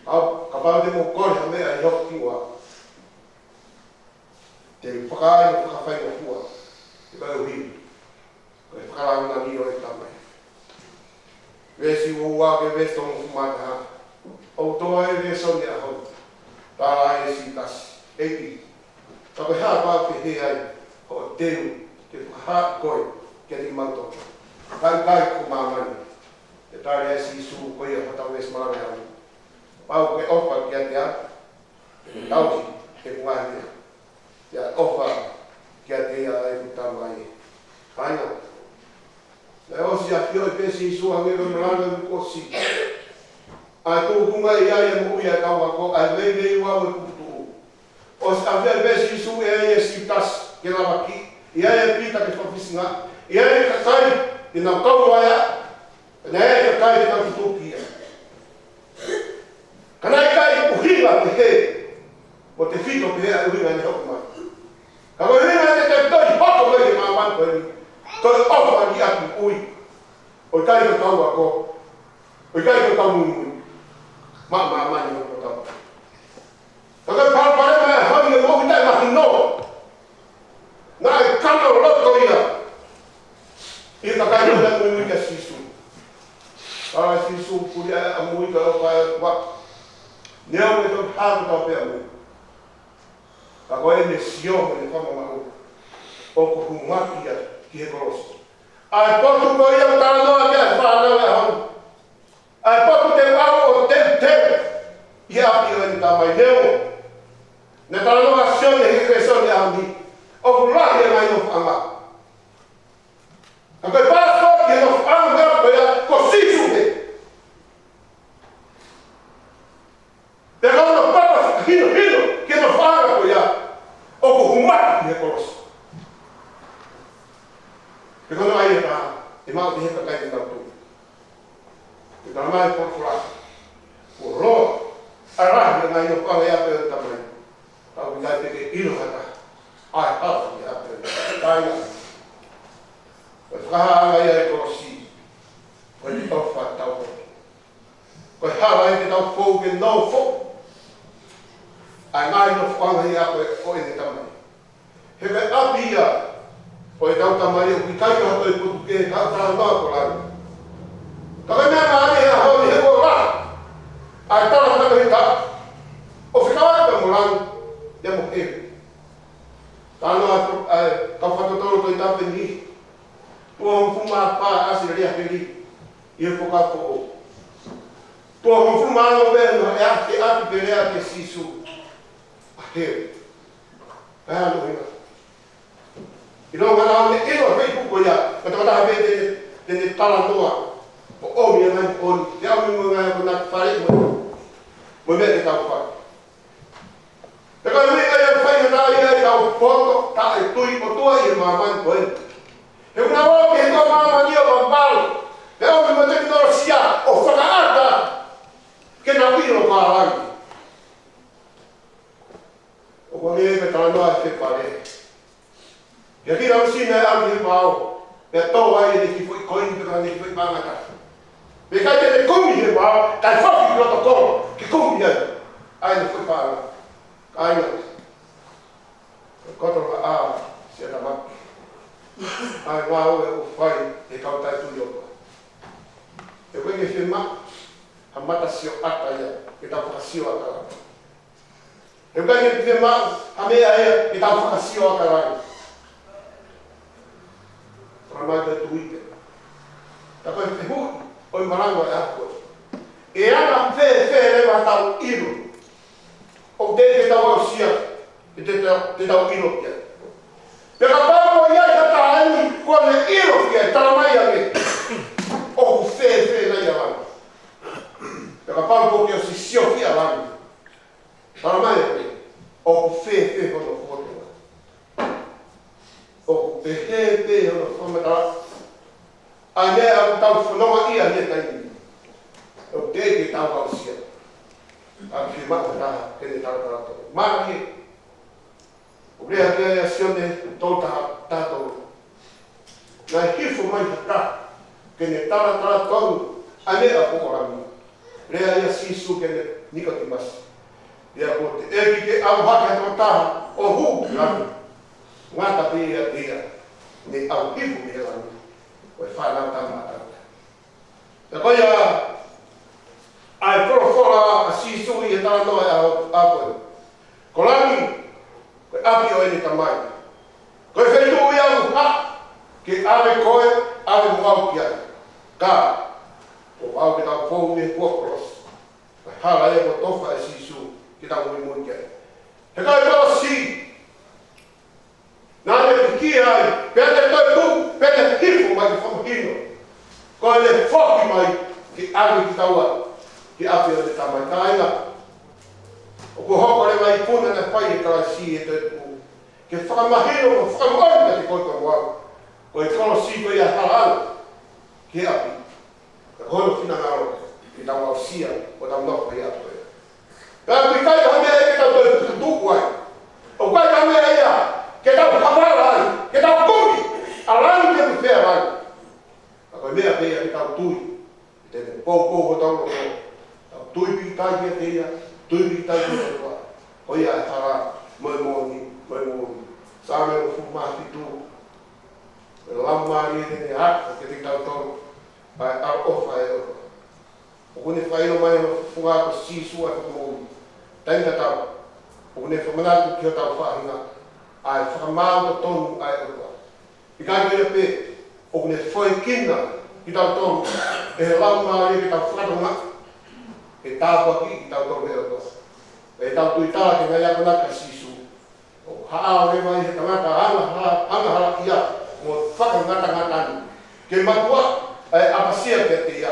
Ka pau te mou kore ha mea i hoki ua. Te whakaai o whakawhai o hua, e kai o hiu. Koe whakarangina ni o e tamai. Vesi ua ke vestongu fumata ha. O toa e re soni a hau. Tāra e si kasi. Eki. Ka koe haa pāu ke he ai. O tenu. Te whakaha koe. Ke te manto. Kai ko māmani. E tāre e Sisu koe a whatau e smarame hau. Pāu ke opa ki a te a. Tauki. ke ngani ya ofa kia te ia e kutamai aina na osi a pio e pesi isu hangi me malanga kosi a kukunga ia ia mu ia kawa ko a vei wa we kutu os a vei pesi isu e sitas ke la maki ia e pita ke fofisinga ia e katai ina kawa ia na e katai na kutukia kanai kai uhiga te he o te fito pe a uhiga ni hoku mai ka uhiga te te toi hoko mai ma manko ni toi ofa ki aku ui o kai ko tau ako o kai ko tau mui ma ni ko tau ka ka pare ma ha ni mo ki tai ma no na e kano loko ia i ka kai ko tau mui ka sisu sisu puria a mui ka wa Neo me to haru tau pea mui. Ka koe Leisio me ne whama mahu. O ko humaki ia ki he korosi. Ai potu ko ia tala noa kia whanau e hau. Ai potu te wau o te ia api o ni tamai neo. Ne tala noa sione he kresoni a handi. O ku lahi e mai no whanga. Ka koe pasto ki he no whanga ko ia ko sisu he. Te kauna papa hino ke no whanga ko ia o ko humaki he korosi. Te kauna ai e taha, e mau te heka kai te tau tū. Te kauna mai porfura, o roa, a rahi ngai no whanga ia pēr tamai. Tau ki kai peke ino hata, ai hata ki a pēr, kaina. Koe whakaha ia e korosi, koe ni tau wha tau hoki. Koe hala e te tau fōu ke nau fōu. Ai ngai no whanga ia koe o e te tamai. He kai api ia, o e tau tamai o ki kai ka hoi putu ke ka tala noa ko lani. Ka kai mea maari hea hoi he ko la. Ai tala kata he ta. O whikawa ka mo lani, te mo hewe. Tānoa ka whatotoro toi tape ni. Tua hongfuma pā asi rea peri. I e whoka ko o. Tua hongfuma ano wēno e api perea te sisu. A hewe. Pēha no hina. I ronga nā me ino hei puko ia, ka te kataha pē te tala noa, o omi e mai ori, te au mingo ngai ko nā whare mo mea te tau whare. Te kai mea ia whai na ia i tau poto, ta e tui o tua i e mamani ko e. He kuna wau ki he kua mamani o mambalo, te au mingo te kinoro sia o whakaata ke nā piro kā rangi. O kwa mea me tala noa e te pare. Ia ki rau sina e au ki pao, pia tau ai e ki fui koini pika ne ki fui pangata. Pia kai te kumi he pao, kai whaki ki roto koro, ki kumi ai. Ai ne fui panga, ai na. Koto ka sia ta maki. Ai ngā ue u whai e kau tai tui opa. E koe ke whima, ha mata sio ata ia, e tau whakasio ata rai. E koe ke whima, ha mea ia, e tau whakasio ata rai. Ramai te tuite. Ta koe te hui, o i maranga e ako. E ana whee rewa tau iro. O te tau au sia, te tau iro kia. Te ka pāmo iai hata ani, kua me iro kia, tala mai ane. O ku whee nei a lani. Te ka pāmo kia si sio kia lani. Tala mai ane. O ku whee hono whotenga. O pehe hono whamatara. A mea au tau whanonga ia ne taini. O te ke tau au sia. A ki mata taha, kene taratara tō. Mara he. O rea kia sione tō taha tātou. Nā hifo mai hata, kene taratara tō. A mea pokorami. Rea ia sisu kene nikotimasi. Ia ko te eki ke au hake tō taha, o hu rami. Ngata pia, ne au hifo me rami. Koe whanau tamata. Te koia, ai whora a sisui e tāna noa a koe. Ko rami, koe api o ene tamai. Koe whenui au ha, ke ave koe, ave muau kia. Ka, o au ke tau pou me kuakoros. Koe hala e ko tofa e sisu, ke tau mui mui kia. He kai tala si. Nā le piki ai, pēr te toi pū, pēr te hifu mai ki whamahino. Koe le whoki mai ki awi ki taua, ki api o te tamai kāinga. O ko hoko le mai puna na whai e kai si e toi pū. Ke whakamahino o whakamoina te koi koi wau. Koe kolo si koe ia harana, ki api. Ka hono whina ngaro, ki tau au sia, o tau noko i api. Pēr kui kai ka mea e ke tau toi tuku ai. O kai ka mea ia, ke tau hawara ai, ke tau kumi, alani ke tu whea ai. A koe mea pēia ke tau tui, ke tene pōpō ho tau roko, tau tui pi tai kia te ia, tui pi tai kia te wā. O ia e tara, mai mōni. Sā mea o whumāti tū, e lamari e tene haka, ke te tau tau, ai au ofa e ofa. O kone whaino mai o whungāko sīsua e whakamōni, tainga tau, o kone whamanatu ki o tau whahinga, ai whakamāo tonu ai ofa. I kai koe pe, o kone whoi kina ki tau tonu, e he lamari e ki tau whakatonga, e tāpua ki tau tonu e ofa. E tau tuitara ke ngai ako naka sīsua. O haa le mai he tangata anga hala ia mo whakangata ngatani. Ke makua apasia pe te ia.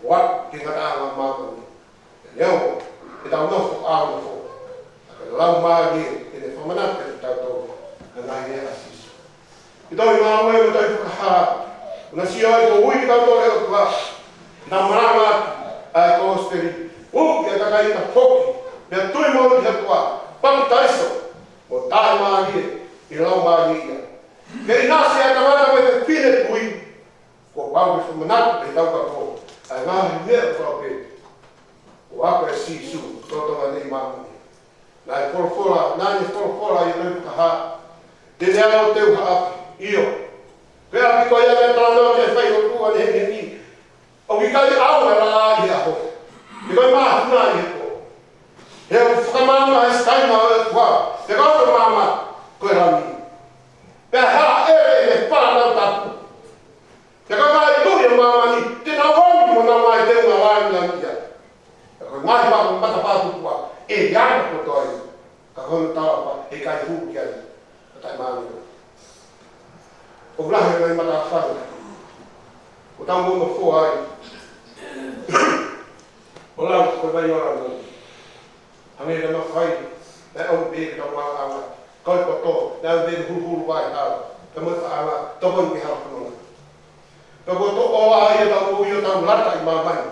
Wa ke ngata anga mākoni. E leo, e tau nofo āo nofo. Ke lau māgi e ne whamanata te tau tō. Ka ngai e asisu. I tau i ngā mai o tau whakahara. Una si ai ko ui ki tau tō heo tua. Nā maranga ai Kosipeli. Ke kakai ta whoki. Mea tui mo ki he tua. Paku taiso. O tāi māgie, i lau māgie ia. Ke i nāsi a tamata me te whine pui, ko pau ki whamanatu te tau ka tō. Ai ngāhi mea kua pe. O apa e sisu, tōtonga nei māmuni. Nā e whorofora i nau kaha. Tene ao teu haapi, io. Pe api koe ia me tānau te whai o kua ne he ni. O ki kai auna la āhi a ho. Ki koe māhuna i he ko. He o whakamama e staima o e kua. Te kato mama, koe rami. Pea haa ere e whanau tapu. Te kato e tui o mama ni, te nā wongi mo nā mai te unga wāi na mia. Te koe mai wako mata pātu kua, e iana koto ai. Ka kono tāwapa, e kai hū ki ai. Ka tai māni o. O rahe mai mata whanu. O tau mōna fō ai. O lau koe mai ora mō. Hange ka mawhai. Nā au bēki tau wā awa, koi koto, nā au bēki huru wai tāu, ka mwita awa, tokon ki hao whanonga. Ka koto o ai e tau ui o tau lata i māmai,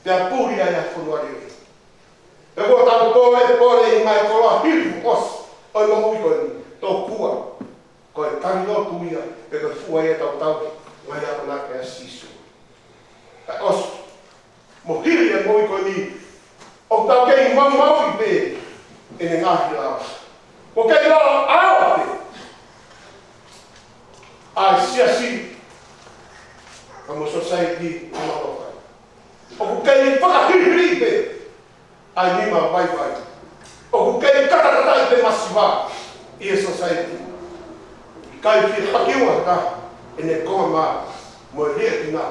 pēr pūri ai a whanuari. Ka koto tau tōre pōre i mai koroa hiru os, oi mo ui koe ni, tō kua, koe kari no tuia, pe koe fua e tau tau, mai ako nake a sisu. Ka os, mo hiri e mo ui koe ni, o tau kei mau i pē, e ne ngahi lawa. Ko kei lawa awa te. Ai siasi. Ka mo society o mawawai. O ko kei whakahiri pe. Ai nima waiwai. O ko kei katatatai pe masiwa. I e society. Kai ki hakiwa ta. E ne koma maa. Mo e rea tina.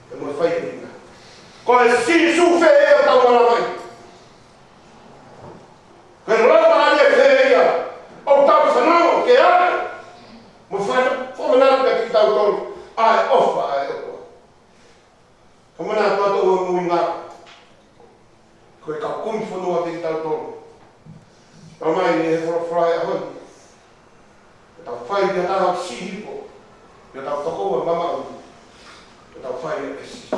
E mo e whai tina. Ko e si su fe e o tau maramai. Koe rama alia whēia, o tau whanau ke ake. Mo whamanatu ka ki tau tonu, ai ofa ai ofa. Whamanatu ato o mui ngā. Koe ka kumi whanua ki tau tonu. Ramai ni he whorofrai a honi. Ke tau whai ki a tāna si hipo. Ke tau tokoua mama uni. Ke tau whai e si.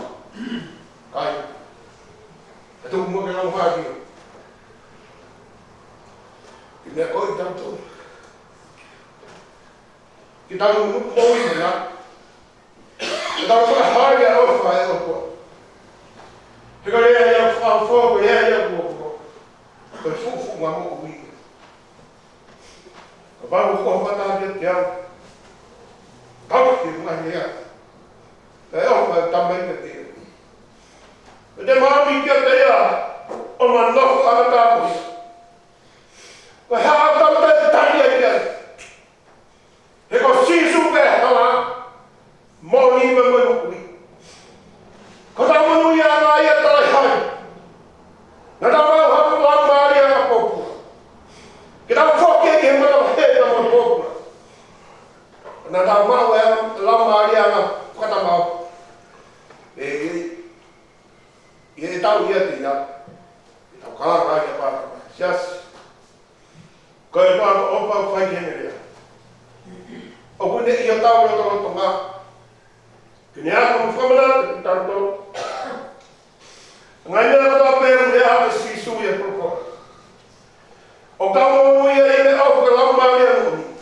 Kai. E tuku mua ke rau whākia. Ki mea koi tau tō. Ki tau nuku mōi me nā. Ki tau whakahari a ofa e ofa. He ka rea ia whawhua ko rea ia kua. Koe fufu ngā mōku wiki. Ka wāku kua whata kia te au. Kau ki ngahi ea. E ofa e tamai ka te. E te maami kia te ea. O ma nofu ana tāpui. Ko hea tau te tani ai kia. He ko sisu pe hala. Mōni me mōi mokui. Ko tau manu ia ngā ia tarai hai. Nā tau mau hapu lau maari a popu. na tau mau e lama arianga kata mau. E tau ia tina. E tau kalanga ia pātama. Siasi. Ko e pāpa opa whai hene rea. O kune i o tau o toko tonga. Kine ako mwhamana, tau tau. Ngai mea katoa pēru rea hape sisu ia proko. O tau o ia i me au ka lau maria nuni.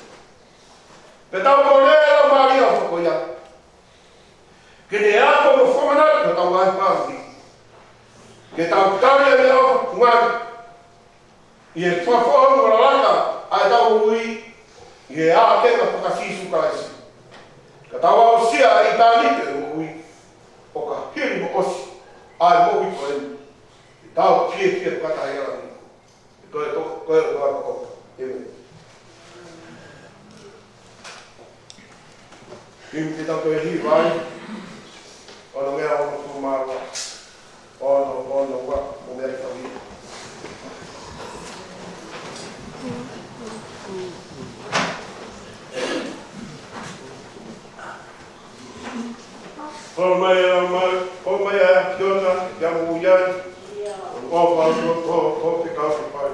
Pe tau ko lea lau maria o ko ia. Kine ako mwhamana, ka tau ai pāti. Ke tau tari me au ngani. I e whawhau o laka, ai tau ui. I e a kenga whakasisu ka esi. Ka tawa o sia i tānike o ui. O ka hiri mo osi. Ai mohi ko eni. I tau kia kata i ala niko. I koe o toa koka. Eme. Kimi te tau koe hi vai. Ono mea ono tu marua. Ono wa. Mo mea tau hi. O mai a kiona, ia mu iai, o te kau te pai.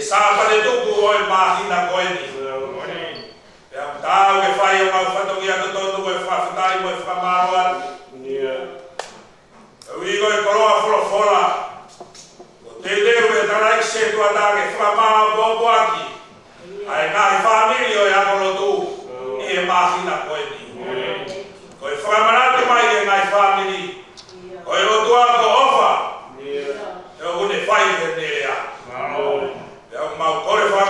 Sapate tuku oi mahina koeni. Ya tau ke fai o mau fato kia to ko fa fatai mo fa maroan. Ui ko koroa fola. O te deu e tarai se tu ata ke fa ma bo aki. Ai na familia ya ko tu. E mahina koeni. Ko fa marate mai e na family. Ko o tu ko ofa. Eu vou ne fai ne ya. Mau kore fa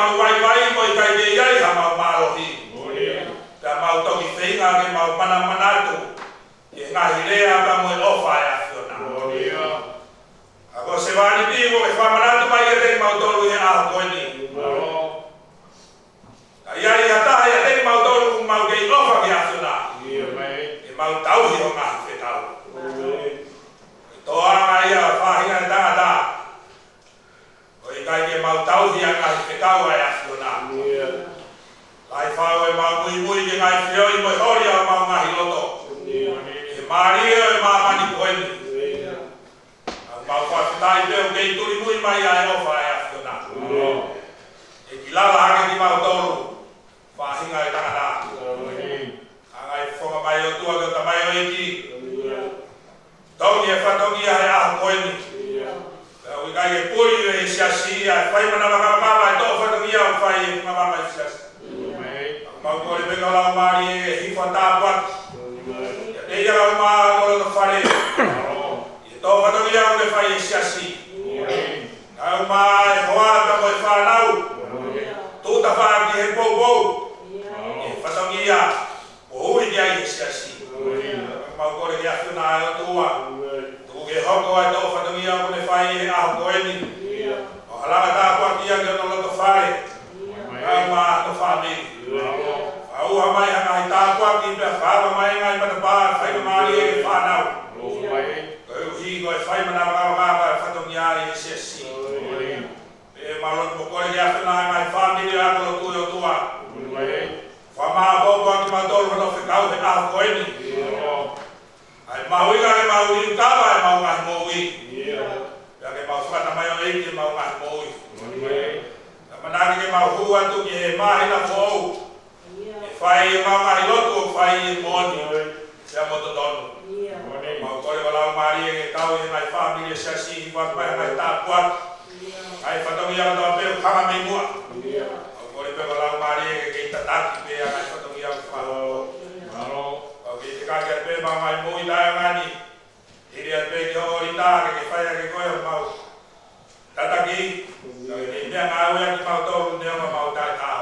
mau vai mo i kai de ai ha mau malohi. Ta mau toki whenga ke mau mana manatu. E ngahi rea ka mo e ofa e afiona. Ako se wani pivo e whamanatu mai e teki mau tolu e aho koeni. Ka iai hataha e teki mau tolu mau ke i ofa ke afiona. E mau tauhi o ngahi whetau. Toanga ia whahinga e tangata. O i kai ke mau tauhi a ngahi whetau e afiona. Lai whao e mau mui ke ngai whioi mo i hori au mau ngahi loto. E maria e mau mani koeni. Mau whawhitai peo kei turi mui mai a e ofa e afiona. E ki lala hake ki mau tolu. Whahinga e tangata. Angai whonga mai o tua ke o tamai o eki. Tongi e whatongi a e aho koeni. Ui kai e puri e siasi a whai mana wakamama e tō whatongi a o whai e whamama e siasi. Mau kore peka lau maari e hifo tāpuat. E ia lau maa kore to whare. E tō whatongi a o le whai e siasi. Au maa e hoata mo e whanau. Tūta whaa ki he pou. E whatongi a o hui ki ai e siasi. Mau kore ki a whiuna e o tua. Ke hoko ai tō whatongi a o le whai e aho koeni. O halanga tāpuat ki a ki o no loto whare. Au maa to whamiri. Au mai hanga i tāpua ki pia whawa mai ngai matapā whai maari e whanau. Kau hi koe whai mana wakawa e whatongi ai e siasi. E malot mo kore ki awhina ngai whamiri a kolo tui o tua. Whamaa bobo aki matolu whanau whekau he aho koeni. Ai mahuinga ke mahu i ukawa e mau ngahi moui. Pia ke mau whata mai o eiki e mau ngahi moui. Manaki ke mau hua tu ki he mahina fōu. Whai e mau ngahi lotu o whai e moni. Sea moto tonu. Mau kore walau maari e kau e ngai whamiri e siasi i wak mai ngai tāpuat. Ai whatongi au tō pēo kanga mei mua. Mau kore pēo walau maari e kei tataki pēa ngai whatongi au whao. Au kei te kake a pēo mau ngai mui tae ngani. Iri a pēo ki hori tāke ke whai a ke koe o mau. Tataki. Kei mea ngā ue aki mau tōru neonga mau tae tā.